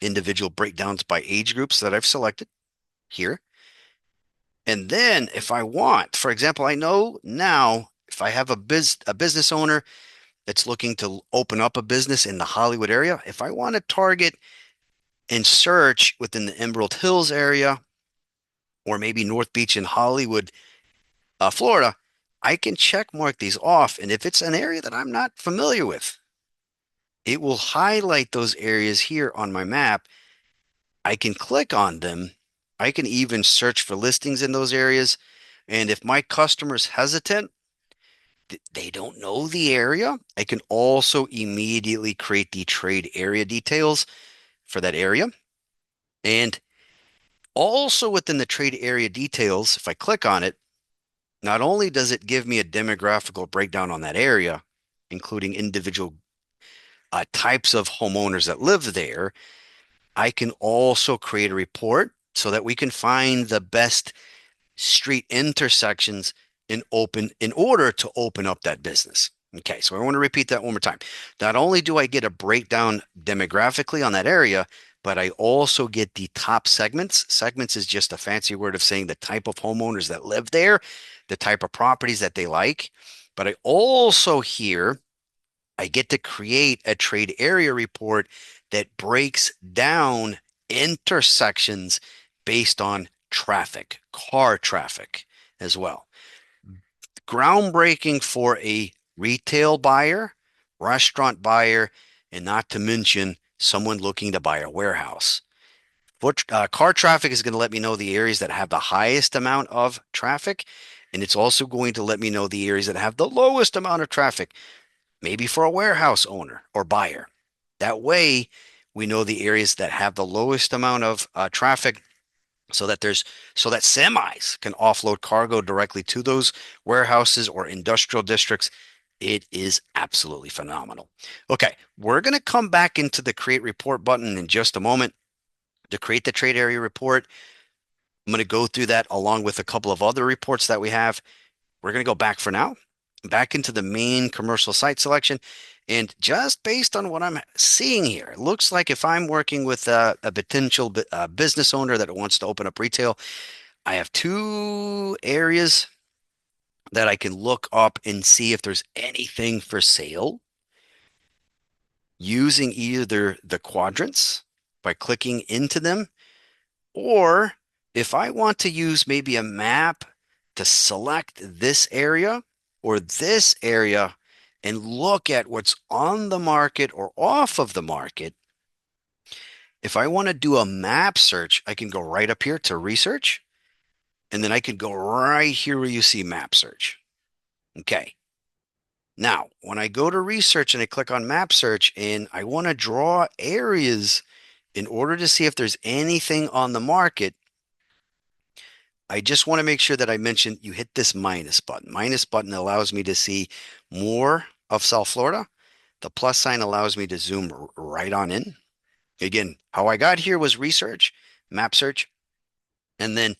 individual breakdowns by age groups that I've selected here. And then if I want, for example, I know now if I have a business owner that's looking to open up a business in the Hollywood area, if I want to target and search within the Emerald Hills area or maybe North Beach in Hollywood, Florida, I can check mark these off. And if it's an area that I'm not familiar with, it will highlight those areas here on my map. I can click on them. I can even search for listings in those areas. And if my customer's hesitant, they don't know the area, I can also immediately create the trade area details for that area. And also within the trade area details, if I click on it, not only does it give me a demographical breakdown on that area, including individual types of homeowners that live there, I can also create a report so that we can find the best street intersections in order to open up that business. Okay, so I want to repeat that one more time. Not only do I get a breakdown demographically on that area, but I also get the top segments. Segments is just a fancy word of saying the type of homeowners that live there, the type of properties that they like. But I also here I get to create a trade area report that breaks down intersections based on traffic, car traffic as well. Groundbreaking for a retail buyer, restaurant buyer, and not to mention someone looking to buy a warehouse. Car traffic is going to let me know the areas that have the highest amount of traffic, and it's also going to let me know the areas that have the lowest amount of traffic, maybe for a warehouse owner or buyer. That way, we know the areas that have the lowest amount of traffic so that semis can offload cargo directly to those warehouses or industrial districts. It is absolutely phenomenal. Okay, we're going to come back into the create report button in just a moment to create the trade area report. I'm going to go through that along with a couple of other reports that we have. We're going to go back for now, back into the main commercial site selection. And just based on what I'm seeing here, it looks like if I'm working with a potential business owner that wants to open up retail, I have two areas that I can look up and see if there's anything for sale using either the quadrants by clicking into them, or if I want to use maybe a map to select this area or this area and look at what's on the market or off of the market, If I want to do a map search, I can go right up here to research, and then I could go right here where you see map search. Okay. Now, when I go to research and I click on map search and I want to draw areas in order to see if there's anything on the market, I just want to make sure that I mentioned you hit this minus button. Minus button allows me to see more of South Florida. The plus sign allows me to zoom right on in. Again, how I got here was research, map search. And then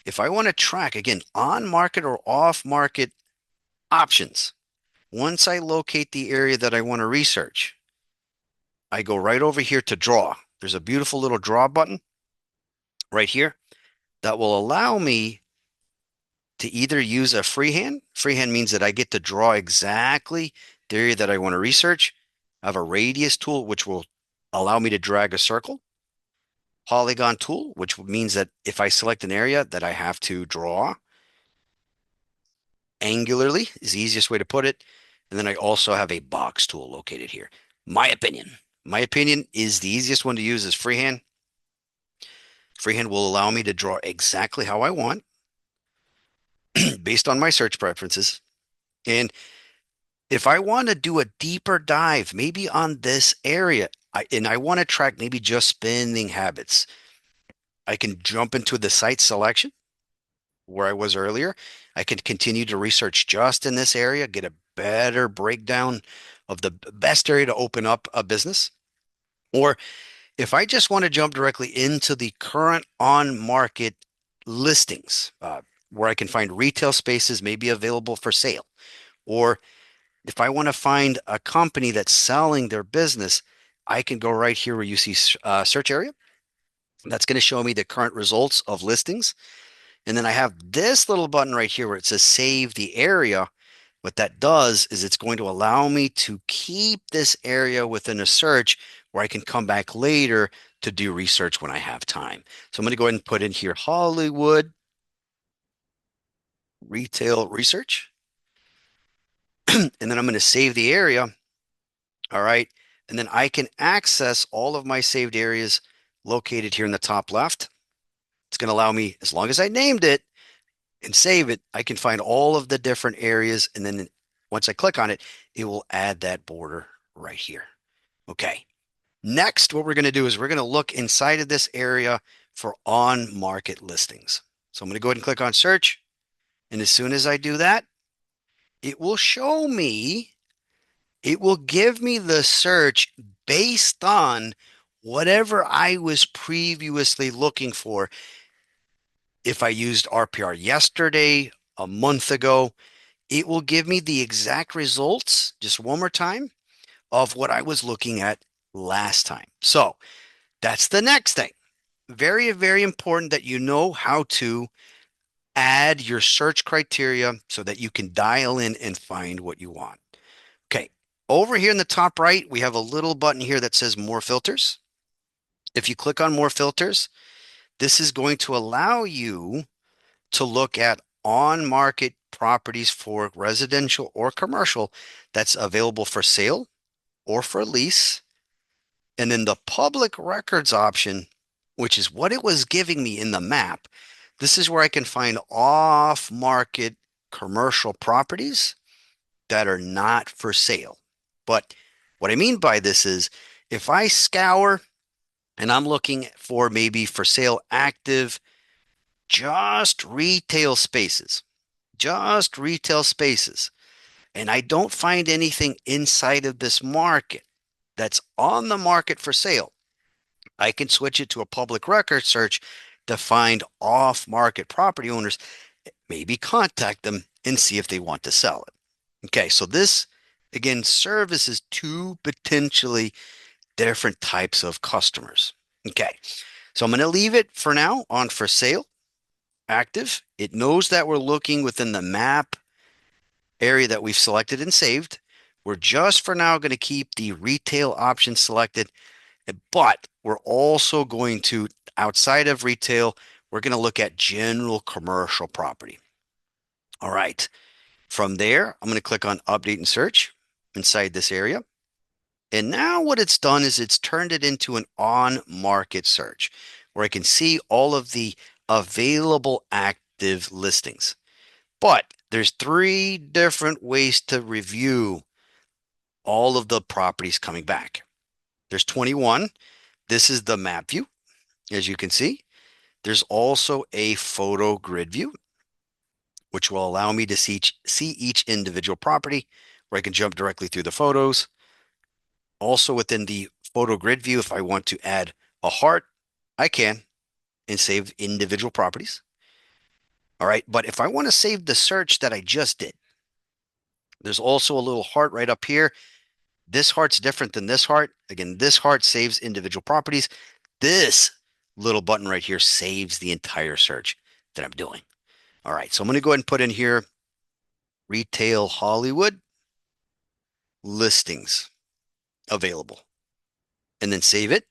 if I want to track, again, on market or off market options, once I locate the area that I want to research, I go right over here to draw. There's a beautiful little draw button right here that will allow me to either use a freehand. Freehand means that I get to draw exactly the area that I want to research. I have a radius tool, which will allow me to drag a circle. Polygon tool, which means that if I select an area that I have to draw angularly, is the easiest way to put it. And then I also have a box tool located here. My opinion. My opinion is the easiest one to use is freehand. Freehand will allow me to draw exactly how I want based on my search preferences. And if I want to do a deeper dive, maybe on this area, and I want to track maybe just spending habits, I can jump into the site selection where I was earlier. I can continue to research just in this area, get a better breakdown of the best area to open up a business. Or if I just want to jump directly into the current on market listings, where I can find retail spaces maybe available for sale, or if I want to find a company that's selling their business, I can go right here where you see search area. That's going to show me the current results of listings. And then I have this little button right here where it says save the area. What that does is it's going to allow me to keep this area within a search where I can come back later to do research when I have time. So I'm going to go ahead and put in here Hollywood retail research. And then I'm going to save the area. All right. And then I can access all of my saved areas located here in the top left. It's going to allow me, as long as I named it and save it, I can find all of the different areas. And then once I click on it, it will add that border right here. Okay. Next, what we're going to do is we're going to look inside of this area for on-market listings. So I'm going to go ahead and click on search. And as soon as I do that, it will show me, it will give me the search based on whatever I was previously looking for. If I used RPR yesterday, a month ago, it will give me the exact results, just one more time, of what I was looking at last time. So that's the next thing. Very, very important that you know how to add your search criteria so that you can dial in and find what you want. Okay, over here in the top right, we have a little button here that says more filters. If you click on more filters, this is going to allow you to look at on-market properties for residential or commercial that's available for sale or for lease. And then the public records option, which is what it was giving me in the map. This is where I can find off-market commercial properties that are not for sale. But what I mean by this is if I scour and I'm looking for maybe for sale active, just retail spaces, just retail spaces, and I don't find anything inside of this market that's on the market for sale, I can switch it to a public record search to find off-market property owners, maybe contact them and see if they want to sell it. Okay, so this again services two potentially different types of customers. Okay, so I'm going to leave it for now on for sale active. It knows that we're looking within the map area that we've selected and saved. We're just for now going to keep the retail option selected, but we're also going to, outside of retail, we're going to look at general commercial property. All right. From there, I'm going to click on update and search inside this area. And now what it's done is it's turned it into an on-market search where I can see all of the available active listings. But there's three different ways to review all of the properties coming back. There's 21. This is the map view, as you can see. There's also a photo grid view, which will allow me to see each individual property where I can jump directly through the photos. Also within the photo grid view, if I want to add a heart, I can and save individual properties. All right. But if I want to save the search that I just did, there's also a little heart right up here. This heart's different than this heart. Again, this heart saves individual properties. This little button right here saves the entire search that I'm doing. All right. So I'm going to go ahead and put in here retail Hollywood listings available and then save it.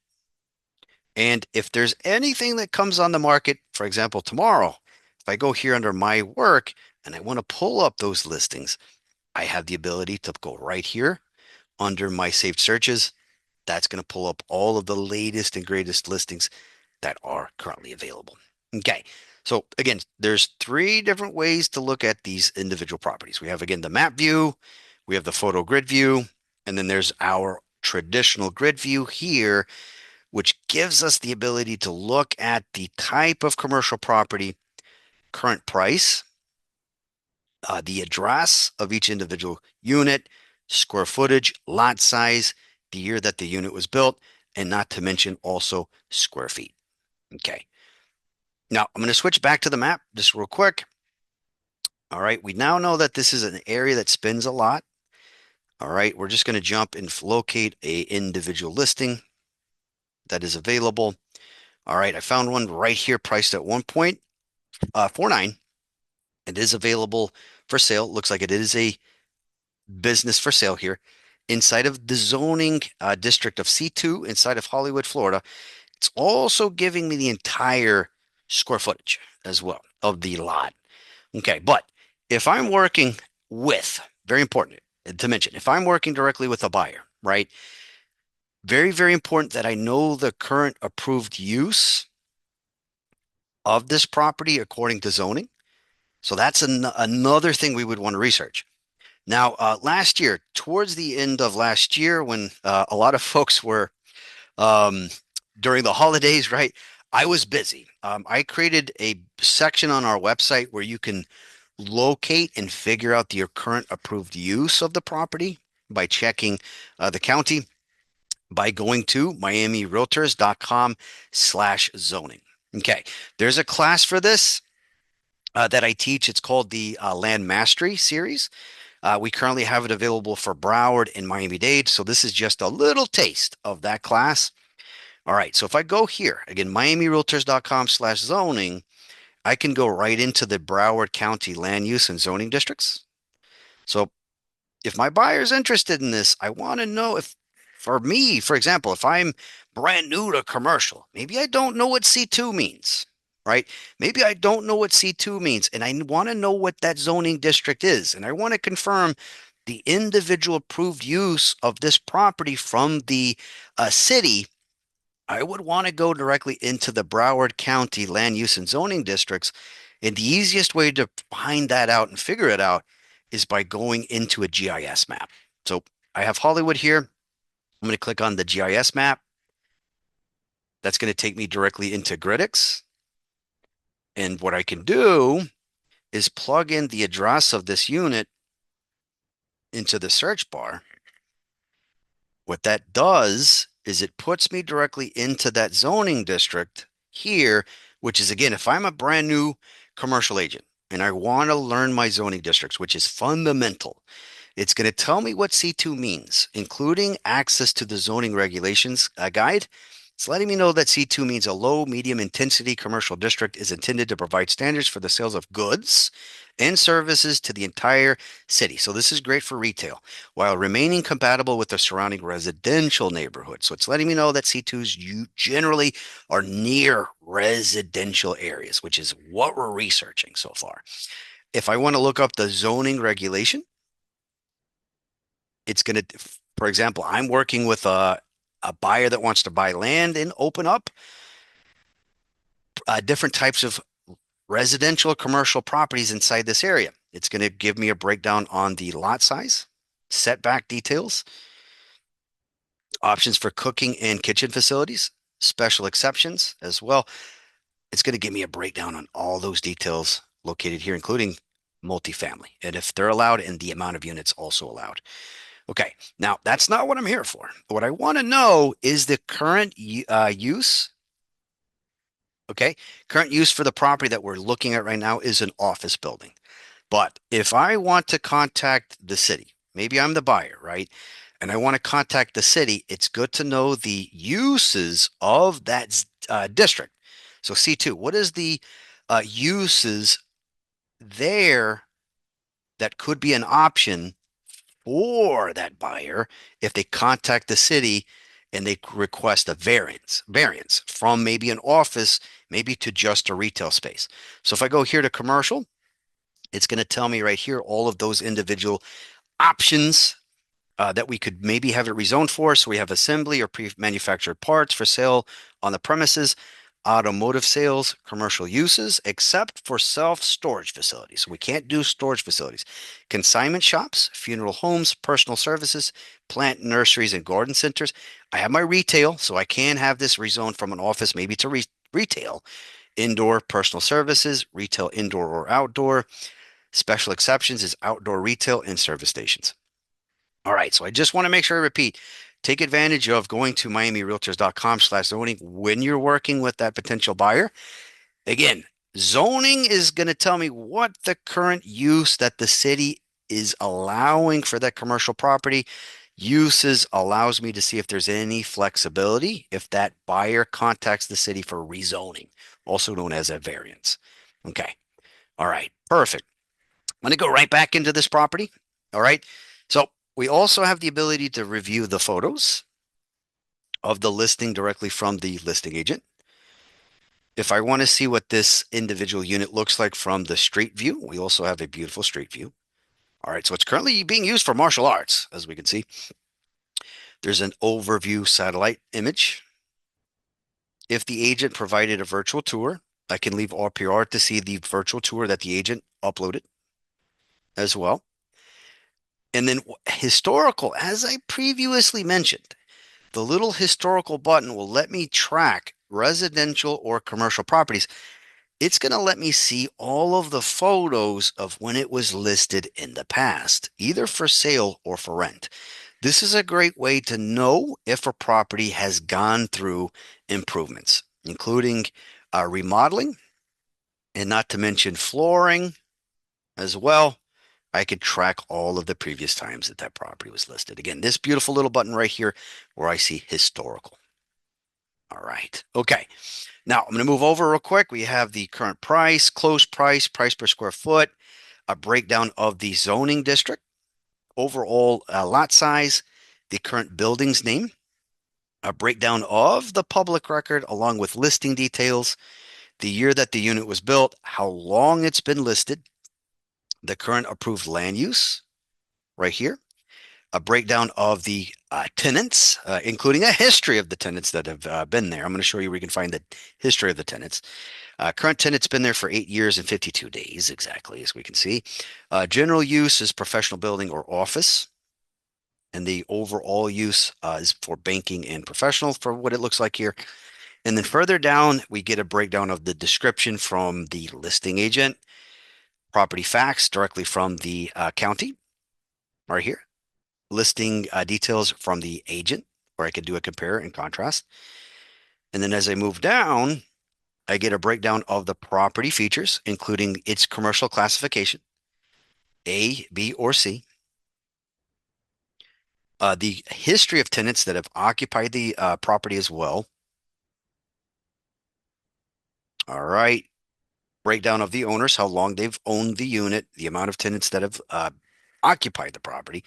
And if there's anything that comes on the market, for example, tomorrow, if I go here under my work and I want to pull up those listings, I have the ability to go right here under my saved searches. That's going to pull up all of the latest and greatest listings that are currently available. Okay. So again, there's three different ways to look at these individual properties. We have, again, the map view, we have the photo grid view, and then there's our traditional grid view here, which gives us the ability to look at the type of commercial property, current price, the address of each individual unit, square footage, lot size, the year that the unit was built, and not to mention also square feet. Okay. Now I'm going to switch back to the map just real quick. All right. We now know that this is an area that spins a lot. All right. We're just going to jump and locate a individual listing that is available. All right. I found one right here priced at 1.49. It is available for sale. Looks like it is a business for sale here inside of the zoning district of C2 inside of Hollywood, Florida. It's also giving me the entire square footage as well of the lot. Okay, but if I'm working with, very important to mention, if I'm working directly with a buyer, right? Very, very important that I know the current approved use of this property according to zoning. So that's another thing we would want to research. Now, last year, towards the end of last year, when a lot of folks were um, during the holidays, right? I was busy. I created a section on our website where you can locate and figure out the current approved use of the property by checking the county by going to miamirealtors.com/zoning. Okay, there's a class for this that I teach. It's called the Land Mastery Series. We currently have it available for Broward and Miami-Dade. So this is just a little taste of that class. All right. So if I go here, again, miamirealtors.com/zoning, I can go right into the Broward County land use and zoning districts. So if my buyer's interested in this, I want to know if, for me, for example, if I'm brand new to commercial, maybe I don't know what C2 means, right? Maybe I don't know what C2 means, and I want to know what that zoning district is, and I want to confirm the individual approved use of this property from the city. I would want to go directly into the Broward County land use and zoning districts. And the easiest way to find that out and figure it out is by going into a GIS map. So I have Hollywood here. I'm going to click on the GIS map. That's going to take me directly into Gridix. And what I can do is plug in the address of this unit into the search bar. What that does is it puts me directly into that zoning district here, which is, again, if I'm a brand new commercial agent and I want to learn my zoning districts, which is fundamental, it's going to tell me what C2 means, including access to the zoning regulations guide. It's letting me know that C2 means a low, medium intensity commercial district is intended to provide standards for the sales of goods and services to the entire city. So this is great for retail while remaining compatible with the surrounding residential neighborhood. So it's letting me know that C2s generally are near residential areas, which is what we're researching so far. If I want to look up the zoning regulation, it's going to For example, I'm working with a buyer that wants to buy land and open up different types of residential commercial properties inside this area. It's going to give me a breakdown on the lot size, setback details, options for cooking and kitchen facilities, special exceptions as well. It's going to give me a breakdown on all those details located here, including multifamily, and if they're allowed and the amount of units also allowed. Okay, now that's not what I'm here for. What I want to know is the current use. Okay, current use for the property that we're looking at right now is an office building. But if I want to contact the city, maybe I'm the buyer, right? And I want to contact the city, it's good to know the uses of that district. So C2, what is the uses there that could be an option for that buyer if they contact the city and they request a variance from maybe an office, maybe to just a retail space. So if I go here to commercial, it's going to tell me right here all of those individual options that we could maybe have it rezoned for. So we have assembly or pre-manufactured parts for sale on the premises, automotive sales, commercial uses, except for self-storage facilities. So we can't do storage facilities. Consignment shops, funeral homes, personal services, plant nurseries, and garden centers. I have my retail, so I can have this rezoned from an office maybe to retail. Indoor personal services, retail indoor or outdoor. Special exceptions is outdoor retail and service stations. All right, so I just want to make sure I repeat. Take advantage of going to miamirealtors.com/zoning when you're working with that potential buyer. Again, zoning is going to tell me what the current use that the city is allowing for that commercial property. Uses allows me to see if there's any flexibility if that buyer contacts the city for rezoning, also known as a variance. Okay. All right. Perfect. I'm going to go right back into this property. All right. So we also have the ability to review the photos of the listing directly from the listing agent. If I want to see what this individual unit looks like from the street view, we also have a beautiful street view. All right, so it's currently being used for martial arts, as we can see. There's an overview satellite image. If the agent provided a virtual tour, I can leave RPR to see the virtual tour that the agent uploaded as well. And then historical, as I previously mentioned, the little historical button will let me track residential or commercial properties. It's going to let me see all of the photos of when it was listed in the past, either for sale or for rent. This is a great way to know if a property has gone through improvements, including remodeling and not to mention flooring as well. I could track all of the previous times that that property was listed. Again, this beautiful little button right here where I see historical. All right. Okay. Now I'm going to move over real quick. We have the current price, close price, price per square foot, a breakdown of the zoning district, overall lot size, the current building's name, a breakdown of the public record along with listing details, the year that the unit was built, how long it's been listed, the current approved land use right here, a breakdown of the tenants, including a history of the tenants that have been there. I'm going to show you where you can find the history of the tenants. Current tenant's been there for 8 years and 52 days, exactly, as we can see. General use is professional building or office. And the overall use is for banking and professional for what it looks like here. And then further down, we get a breakdown of the description from the listing agent, property facts directly from the county right here, listing details from the agent, where I could do a compare and contrast. And then as I move down, I get a breakdown of the property features, including its commercial classification, A, B, or C, the history of tenants that have occupied the property as well. All right. Breakdown of the owners, how long they've owned the unit, the amount of tenants that have occupied the property,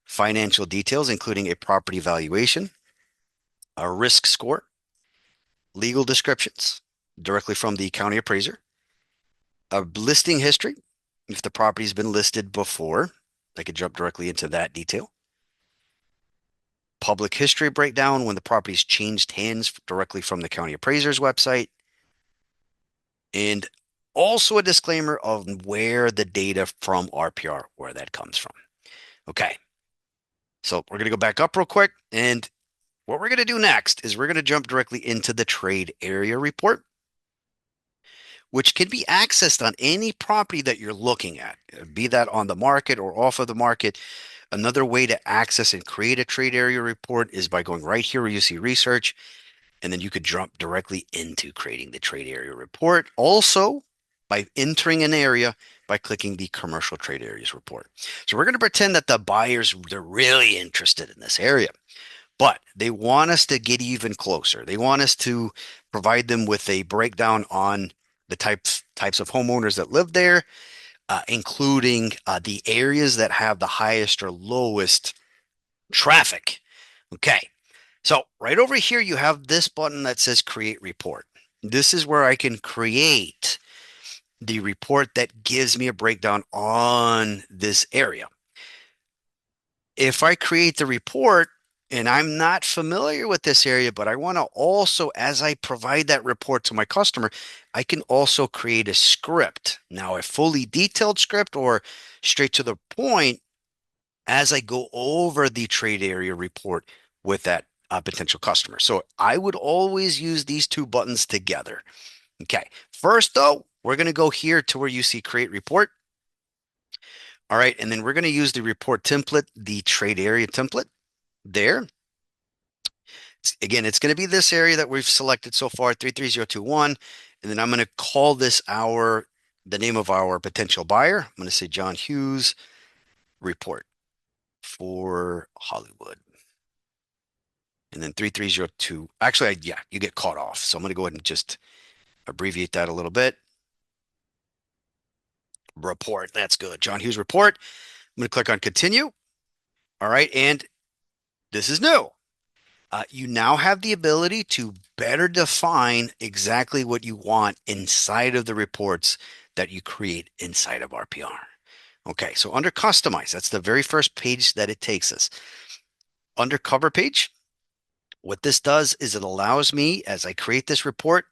financial details, including a property valuation, a risk score, legal descriptions directly from the county appraiser, a listing history, if the property's been listed before, I could jump directly into that detail. public history breakdown when the property's changed hands directly from the county appraiser's website, and also a disclaimer of where the data from RPR, where that comes from. Okay, so we're going to go back up real quick, and what we're going to do next is we're going to jump directly into the trade area report, which can be accessed on any property that you're looking at, be that on the market or off of the market. Another way to access and create a trade area report is by going right here where you see research, and then you could jump directly into creating the trade area report. Also, by entering an area by clicking the commercial trade areas report. So we're going to pretend that the buyers, they're really interested in this area, but they want us to get even closer. They want us to provide them with a breakdown on the types of homeowners that live there, including the areas that have the highest or lowest traffic. Okay, so right over here, you have this button that says create report. This is where I can create the report that gives me a breakdown on this area. If I create the report and I'm not familiar with this area, but I want to also, as I provide that report to my customer, I can also create a script. Now, a fully detailed script or straight to the point as I go over the trade area report with that potential customer. So I would always use these two buttons together. Okay. First, though, we're going to go here to where you see create report. All right. And then we're going to use the report template, the trade area template there. Again, it's going to be this area that we've selected so far, 33021. And then I'm going to call this the name of our potential buyer. I'm going to say John Hughes report for Hollywood. And then 3302. Actually, yeah, you get caught off. So I'm going to go ahead and just abbreviate that a little bit. Report. That's good. John Hughes report. I'm going to click on continue. All right. And this is new. You now have the ability to better define exactly what you want inside of the reports that you create inside of RPR. Okay. So under customize, that's the very first page that it takes us. Under cover page, what this does is it allows me, as I create this report,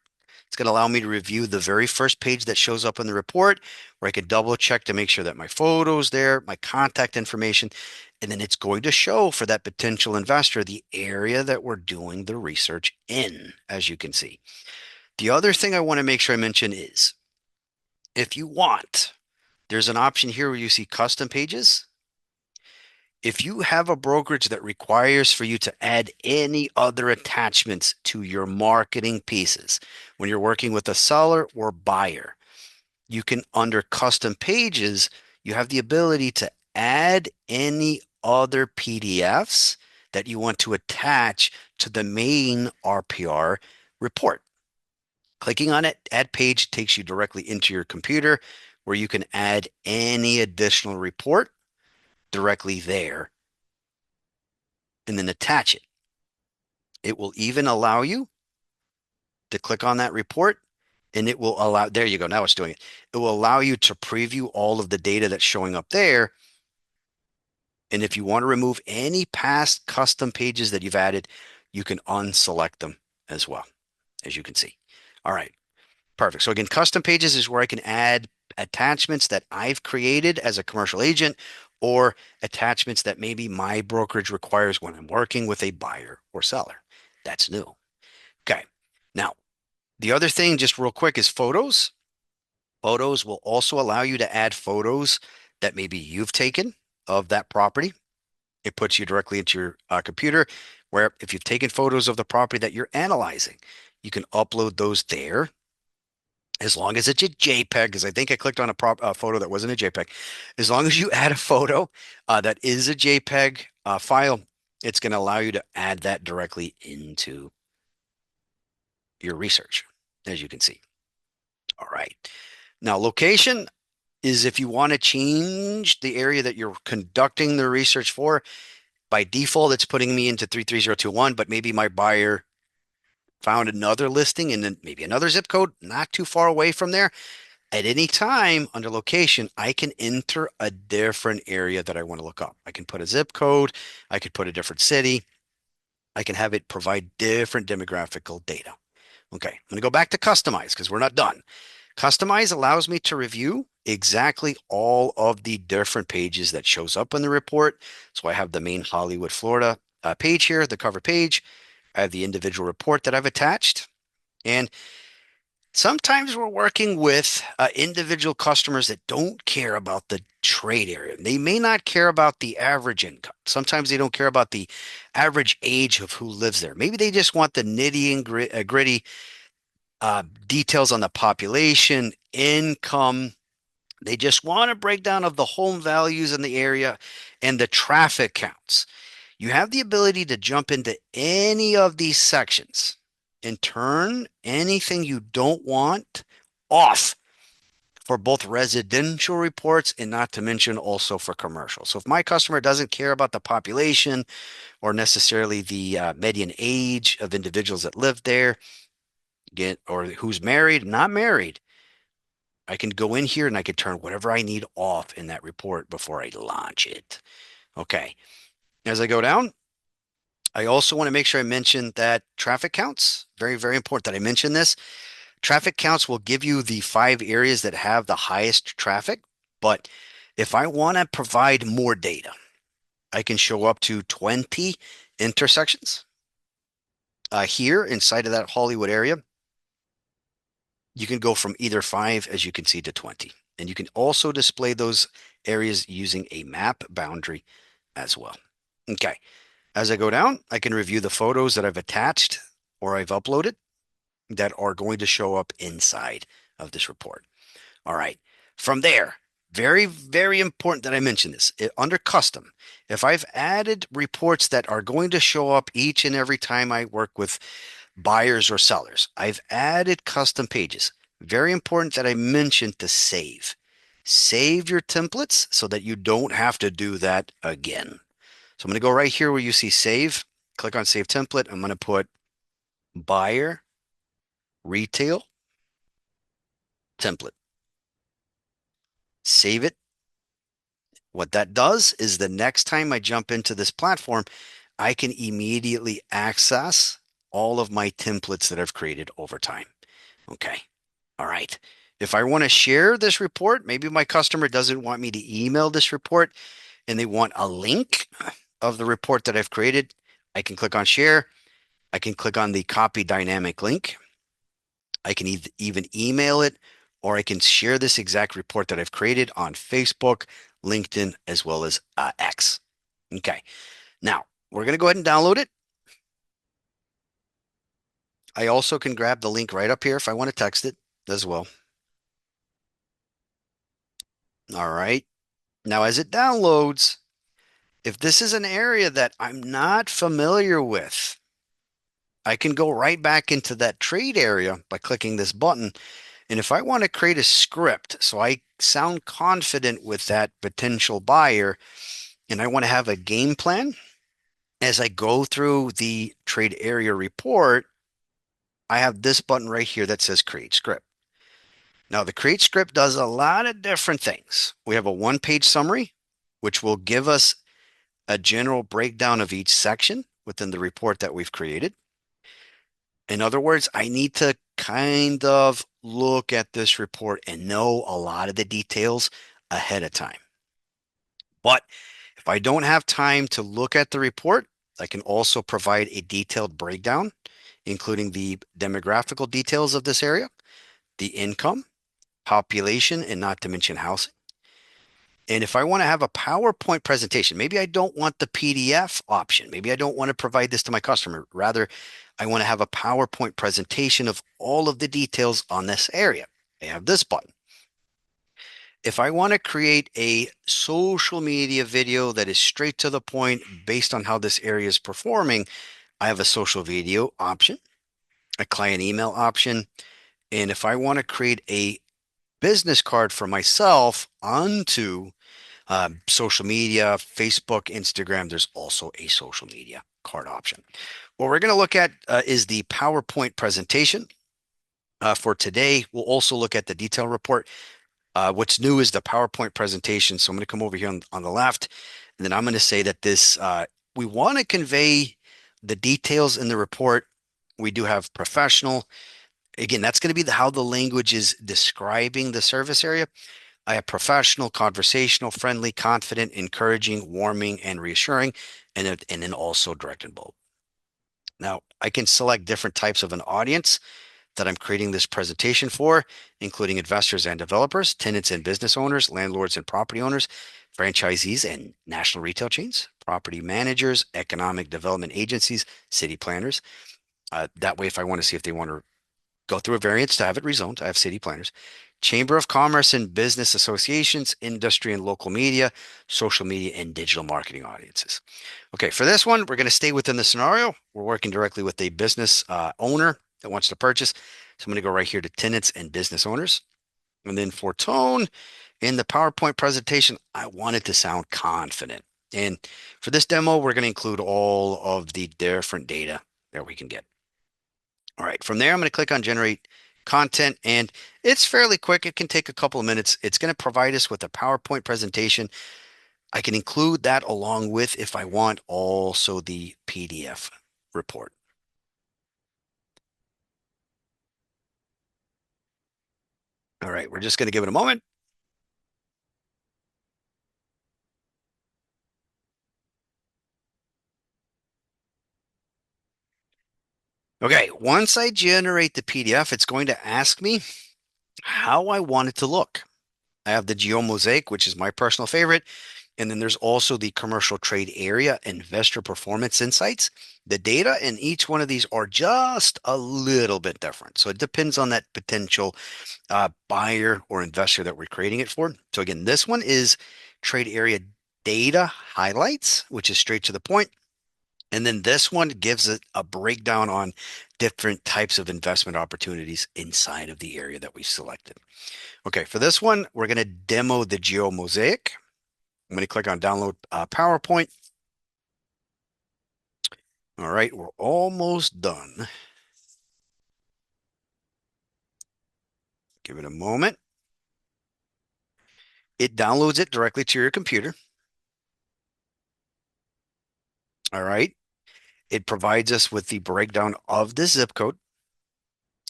it's going to allow me to review the very first page that shows up in the report, where I can double check to make sure that my photo's there, my contact information, and then it's going to show for that potential investor the area that we're doing the research in, as you can see. The other thing I want to make sure I mention is, if you want, there's an option here where you see custom pages. If you have a brokerage that requires for you to add any other attachments to your marketing pieces when you're working with a seller or buyer, you can, under custom pages, you have the ability to add any other PDFs that you want to attach to the main RPR report. Clicking on it, add page takes you directly into your computer where you can add any additional report directly there and then attach it. It will even allow you to click on that report, and it will allow, there you go, now it's doing it. It will allow you to preview all of the data that's showing up there. And if you want to remove any past custom pages that you've added, you can unselect them as well, as you can see. All right, perfect. So again, custom pages is where I can add attachments that I've created as a commercial agent or attachments that maybe my brokerage requires when I'm working with a buyer or seller. That's new. Okay. Now, the other thing, just real quick, is photos. Photos will also allow you to add photos that maybe you've taken of that property. It puts you directly into your computer, where if you've taken photos of the property that you're analyzing, you can upload those there as long as it's a JPEG, because I think I clicked on a photo that wasn't a JPEG. As long as you add a photo that is a JPEG file, it's going to allow you to add that directly into your research, as you can see. All right. Now, location is if you want to change the area that you're conducting the research for. By default, it's putting me into 33021, but maybe my buyer found another listing and then maybe another zip code not too far away from there. At any time under location, I can enter a different area that I want to look up. I can put a zip code. I could put a different city. I can have it provide different demographical data. Okay, I'm going to go back to customize because we're not done. Customize allows me to review exactly all of the different pages that shows up in the report. So I have the main Hollywood, Florida page here, the cover page. I have the individual report that I've attached. And sometimes we're working with individual customers that don't care about the trade area. They may not care about the average income. Sometimes they don't care about the average age of who lives there. Maybe they just want the nitty and gritty details on the population, income. They just want a breakdown of the home values in the area and the traffic counts. You have the ability to jump into any of these sections and turn anything you don't want off for both residential reports and not to mention also for commercial. So if my customer doesn't care about the population or necessarily the median age of individuals that live there, or who's married, not married, I can go in here and I can turn whatever I need off in that report before I launch it. Okay. As I go down, I also want to make sure I mention that traffic counts, very, very important that I mention this. Traffic counts will give you the 5 areas that have the highest traffic. But if I want to provide more data, I can show up to 20 intersections here inside of that Hollywood area. You can go from either 5, as you can see, to 20. And you can also display those areas using a map boundary as well. Okay. As I go down, I can review the photos that I've attached or I've uploaded that are going to show up inside of this report. All right. From there, very, very important that I mention this. Under custom, if I've added reports that are going to show up each and every time I work with buyers or sellers, I've added custom pages. Very important that I mention to save. Save your templates so that you don't have to do that again. So I'm going to go right here where you see save. Click on save template. I'm going to put buyer retail template. Save it. What that does is the next time I jump into this platform, I can immediately access all of my templates that I've created over time. Okay. All right. If I want to share this report, maybe my customer doesn't want me to email this report and they want a link of the report that I've created. I can click on share. I can click on the copy dynamic link. I can even email it, or I can share this exact report that I've created on Facebook, LinkedIn, as well as X. Okay. Now we're going to go ahead and download it. I also can grab the link right up here if I want to text it as well. All right. Now, as it downloads, if this is an area that I'm not familiar with, I can go right back into that trade area by clicking this button. And if I want to create a script, so I sound confident with that potential buyer, and I want to have a game plan as I go through the trade area report, I have this button right here that says create script. Now, the create script does a lot of different things. We have a one-page summary, which will give us a general breakdown of each section within the report that we've created. In other words, I need to kind of look at this report and know a lot of the details ahead of time. But if I don't have time to look at the report, I can also provide a detailed breakdown, including the demographical details of this area, the income, population, and not to mention housing. And if I want to have a PowerPoint presentation, maybe I don't want the PDF option. Maybe I don't want to provide this to my customer. Rather, I want to have a PowerPoint presentation of all of the details on this area. I have this button. If I want to create a social media video that is straight to the point based on how this area is performing, I have a social video option, a client email option. And if I want to create a business card for myself onto social media, Facebook, Instagram, there's also a social media card option. What we're going to look at is the PowerPoint presentation. For today, we'll also look at the detail report. What's new is the PowerPoint presentation. So I'm going to come over here on the left, and then I'm going to say that this we want to convey The details in the report, we do have professional. Again, that's going to be how the language is describing the service area. I have professional, conversational, friendly, confident, encouraging, warming, and reassuring, and then also direct and bold. Now, I can select different types of an audience that I'm creating this presentation for, including investors and developers, tenants and business owners, landlords and property owners, franchisees and national retail chains, property managers, economic development agencies, city planners. That way, if I want to see if they want to go through a variance to have it rezoned, I have city planners, Chamber of Commerce and business associations, industry and local media, social media, and digital marketing audiences. Okay, for this one, we're going to stay within the scenario. We're working directly with a business owner that wants to purchase. So I'm going to go right here to tenants and business owners. And then for tone in the PowerPoint presentation, I want it to sound confident. And for this demo, we're going to include all of the different data that we can get. All right, from there, I'm going to click on generate content, and it's fairly quick. It can take a couple of minutes. It's going to provide us with a PowerPoint presentation. I can include that along with, if I want, also the PDF report. All right, we're just going to give it a moment. Okay, once I generate the PDF, it's going to ask me how I want it to look. I have the geomosaic, which is my personal favorite. And then there's also the commercial trade area investor performance insights. The data in each one of these are just a little bit different. So it depends on that potential buyer or investor that we're creating it for. So again, this one is trade area data highlights, which is straight to the point. And then this one gives it a breakdown on different types of investment opportunities inside of the area that we selected. Okay, for this one, we're going to demo the geomosaic. I'm going to click on download PowerPoint. All right, we're almost done. Give it a moment. It downloads it directly to your computer. All right. It provides us with the breakdown of the zip code,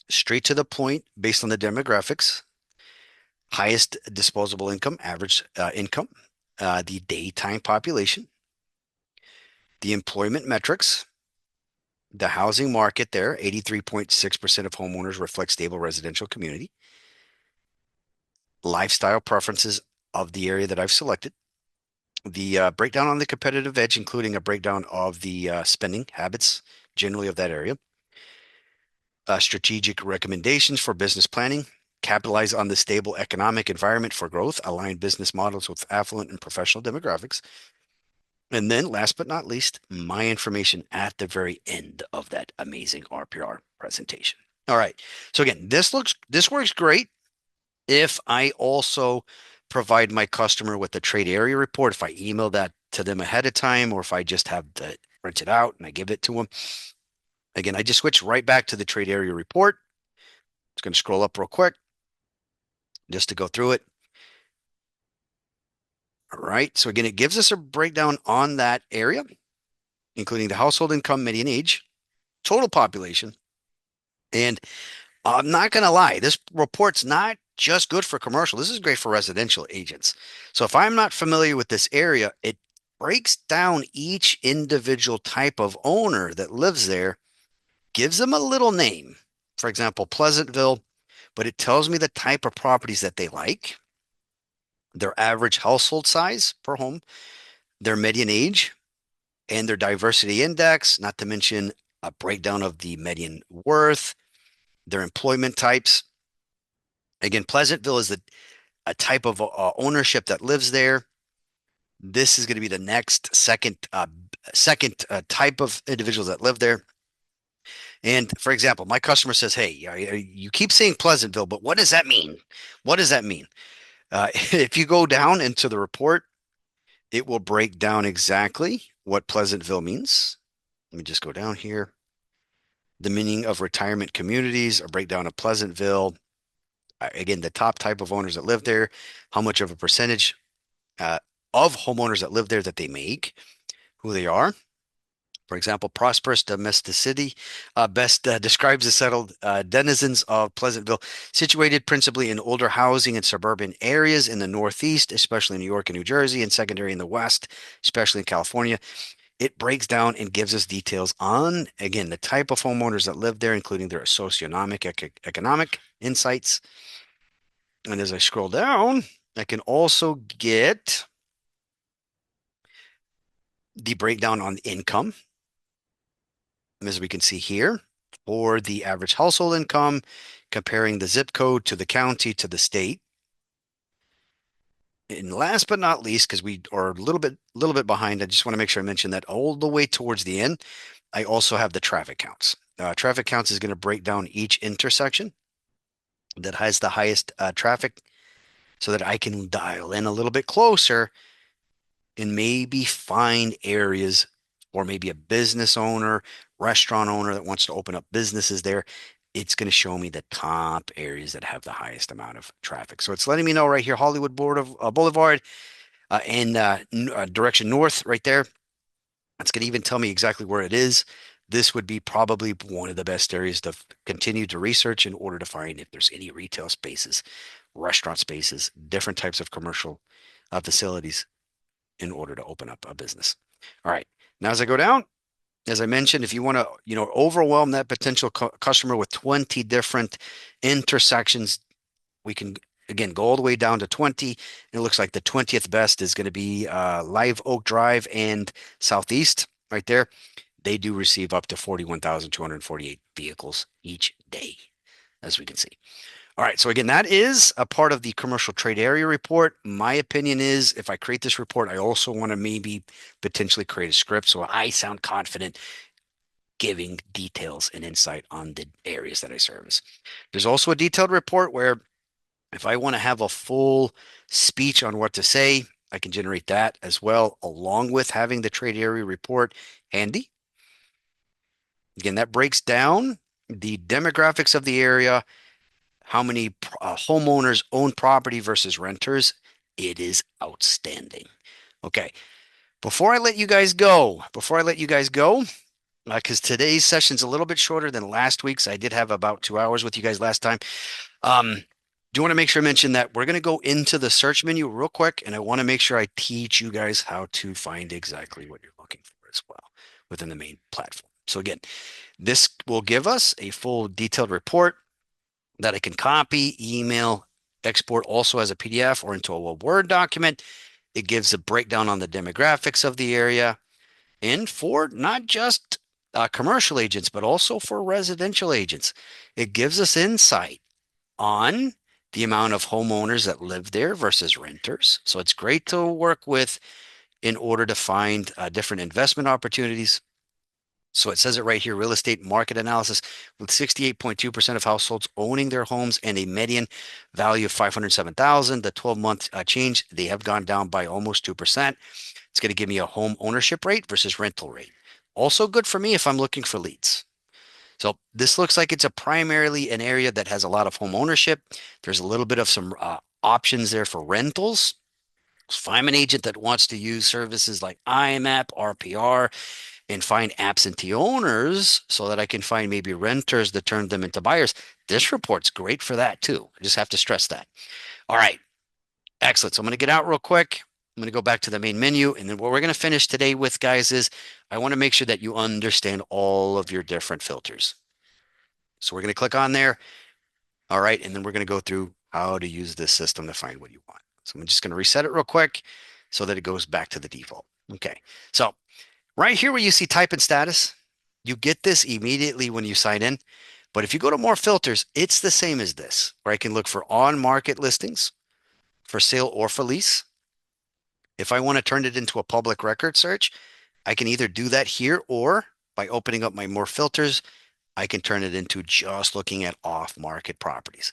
straight to the point based on the demographics, highest disposable income, average income, the daytime population, the employment metrics, the housing market there, 83.6% of homeowners reflect stable residential community, lifestyle preferences of the area that I've selected, the breakdown on the competitive edge, including a breakdown of the spending habits generally of that area, strategic recommendations for business planning, capitalize on the stable economic environment for growth, align business models with affluent and professional demographics. And then last but not least, my information at the very end of that amazing RPR presentation. All right. So again, this works great if I also provide my customer with a trade area report, if I email that to them ahead of time, or if I just have the print it out and I give it to them. Again, I just switch right back to the trade area report. It's going to scroll up real quick just to go through it. All right. So again, it gives us a breakdown on that area, including the household income, median age, total population. And I'm not going to lie, this report's not just good for commercial. This is great for residential agents. So if I'm not familiar with this area, it breaks down each individual type of owner that lives there, gives them a little name. For example, Pleasantville, but it tells me the type of properties that they like, their average household size per home, their median age, and their diversity index, not to mention a breakdown of the median worth, their employment types. Again, Pleasantville is a type of ownership that lives there. This is going to be the next second type of individuals that live there. And for example, my customer says, "Hey, you keep saying Pleasantville, but what does that mean? What does that mean?" If you go down into the report, it will break down exactly what Pleasantville means. Let me just go down here. The meaning of retirement communities, a breakdown of Pleasantville. Again, the top type of owners that live there, how much of a percentage uh, of homeowners that live there that they make, who they are, For example, prosperous domesticity best describes the settled denizens of Pleasantville, situated principally in older housing and suburban areas in the Northeast, especially in New York and New Jersey, and secondary in the West, especially in California. It breaks down and gives us details on, again, the type of homeowners that live there, including their socioeconomic, economic insights. And as I scroll down, I can also get the breakdown on income, as we can see here, for the average household income, comparing the zip code to the county to the state. And last but not least, because we are a little bit behind, I just want to make sure I mention that all the way towards the end, I also have the traffic counts. Traffic counts is going to break down each intersection that has the highest traffic so that I can dial in a little bit closer and maybe find areas, or maybe a business owner, restaurant owner that wants to open up businesses there. It's going to show me the top areas that have the highest amount of traffic. So it's letting me know right here, Hollywood Boulevard, and direction north right there. It's going to even tell me exactly where it is. This would be probably one of the best areas to continue to research in order to find if there's any retail spaces, restaurant spaces, different types of commercial facilities in order to open up a business. All right. Now, as I go down, as I mentioned, if you want to, overwhelm that potential customer with 20 different intersections, we can again go all the way down to 20. And it looks like the 20th best is going to be Live Oak Drive and Southeast right there. They do receive up to 41,248 vehicles each day, as we can see. All right. So again, that is a part of the commercial trade area report. My opinion is if I create this report, I also want to maybe potentially create a script so I sound confident giving details and insight on the areas that I service. There's also a detailed report where if I want to have a full speech on what to say, I can generate that as well, along with having the trade area report handy. Again, that breaks down the demographics of the area, how many homeowners own property versus renters. It is outstanding. Okay. Before I let you guys go, because today's session's a little bit shorter than last week's. I did have about 2 hours with you guys last time. Do want to make sure I mention that we're going to go into the search menu real quick, and I want to make sure I teach you guys how to find exactly what you're looking for as well within the main platform. So again, this will give us a full detailed report that I can copy, email, export also as a PDF or into a Word document. It gives a breakdown on the demographics of the area and for not just commercial agents, but also for residential agents. It gives us insight on the amount of homeowners that live there versus renters. So it's great to work with in order to find different investment opportunities. So it says it right here, real estate market analysis with 68.2% of households owning their homes and a median value of 507,000. The 12-month change, they have gone down by almost 2%. It's going to give me a home ownership rate versus rental rate. Also good for me if I'm looking for leads. So this looks like it's a primarily an area that has a lot of home ownership. There's a little bit of some options there for rentals. If I'm an agent that wants to use services like IMAP, RPR, and find absentee owners so that I can find maybe renters that turn them into buyers, this report's great for that too. I just have to stress that. All right, excellent. So I'm going to get out real quick. I'm going to go back to the main menu. And then what we're going to finish today with, guys, is I want to make sure that you understand all of your different filters. So we're going to click on there. All right. And then we're going to go through how to use this system to find what you want. So I'm just going to reset it real quick so that it goes back to the default. Okay. So right here where you see type and status, you get this immediately when you sign in. But if you go to more filters, it's the same as this, where I can look for on-market listings, for sale or for lease. If I want to turn it into a public record search, I can either do that here or by opening up my more filters, I can turn it into just looking at off-market properties.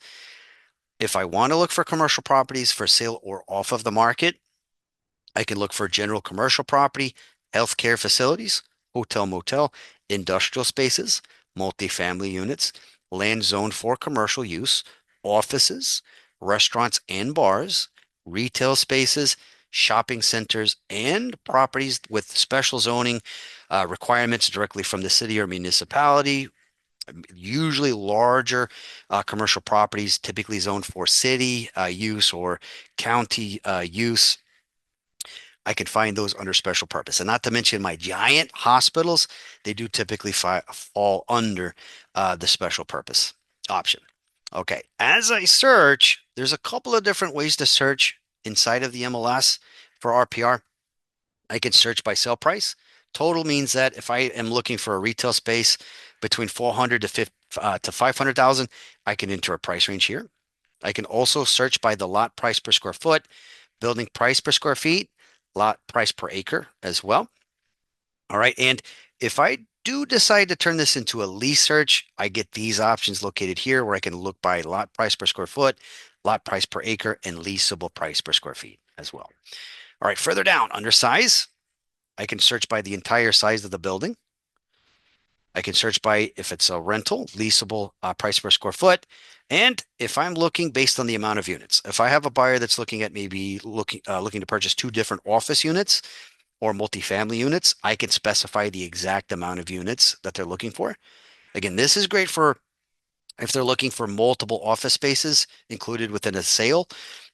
If I want to look for commercial properties for sale or off of the market, I can look for general commercial property, healthcare facilities, hotel, motel, industrial spaces, multifamily units, land zoned for commercial use, offices, restaurants and bars, retail spaces, shopping centers, and properties with special zoning requirements directly from the city or municipality, usually larger commercial properties, typically zoned for city use or county use. I can find those under special purpose. And not to mention my giant hospitals, they do typically fall under the special purpose option. Okay, as I search, there's a couple of different ways to search inside of the MLS for RPR. I can search by sale price. Total means that if I am looking for a retail space between 400 to 500,000, I can enter a price range here. I can also search by the lot price per square foot, building price per square feet, lot price per acre as well. All right. And if I do decide to turn this into a lease search, I get these options located here where I can look by lot price per square foot, lot price per acre, and leasable price per square feet as well. All right. Further down under size, I can search by the entire size of the building. I can search by if it's a rental, leasable price per square foot. And if I'm looking based on the amount of units, if I have a buyer that's looking at maybe looking to purchase two different office units or multifamily units, I can specify the exact amount of units that they're looking for. Again, this is great for if they're looking for multiple office spaces included within a sale,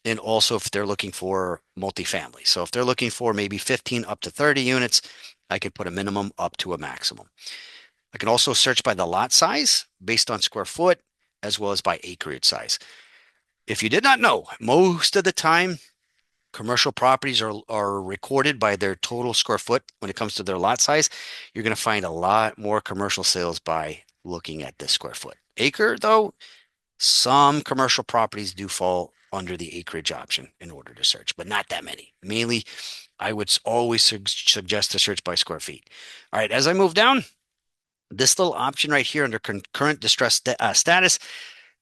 and also if they're looking for multifamily. So if they're looking for maybe 15 up to 30 units, I can put a minimum up to a maximum. I can also search by the lot size based on square foot as well as by acreage size. If you did not know, most of the time, commercial properties are recorded by their total square foot when it comes to their lot size. You're going to find a lot more commercial sales by looking at the square foot. Acre, though, some commercial properties do fall under the acreage option in order to search, but not that many. Mainly, I would always suggest to search by square feet. All right, as I move down, this little option right here under current distress status,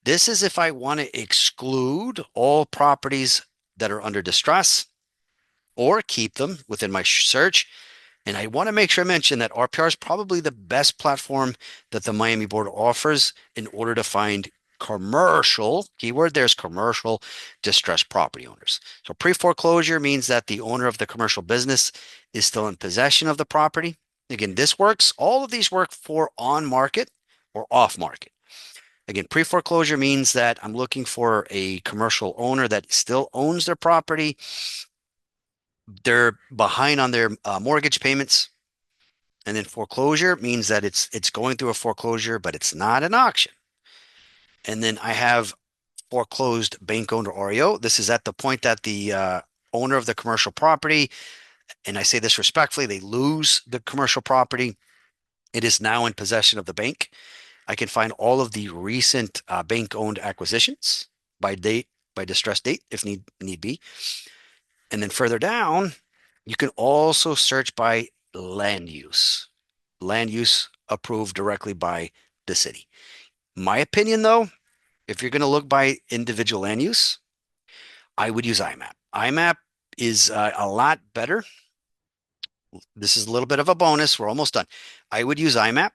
this is if I want to exclude all properties that are under distress or keep them within my search. And I want to make sure I mention that RPR is probably the best platform that the Miami board offers in order to find commercial, keyword there's commercial distressed property owners. So pre-foreclosure means that the owner of the commercial business is still in possession of the property. Again, all of these work for on market or off market. Again, pre-foreclosure means that I'm looking for a commercial owner that still owns their property. They're behind on their mortgage payments. And then foreclosure means that it's going through a foreclosure, but it's not an auction. And then I have foreclosed bank owned or REO. This is at the point that the owner of the commercial property, and I say this respectfully, they lose the commercial property. It is now in possession of the bank. I can find all of the recent bank owned acquisitions by date, by distress date, if need be. And then further down, you can also search by land use approved directly by the city. My opinion, though, if you're going to look by individual land use, I would use IMAP. IMAP is a lot better. This is a little bit of a bonus. We're almost done. I would use IMAP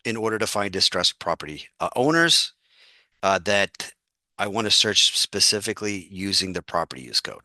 in order to find distressed property owners that I want to search specifically using the property use code.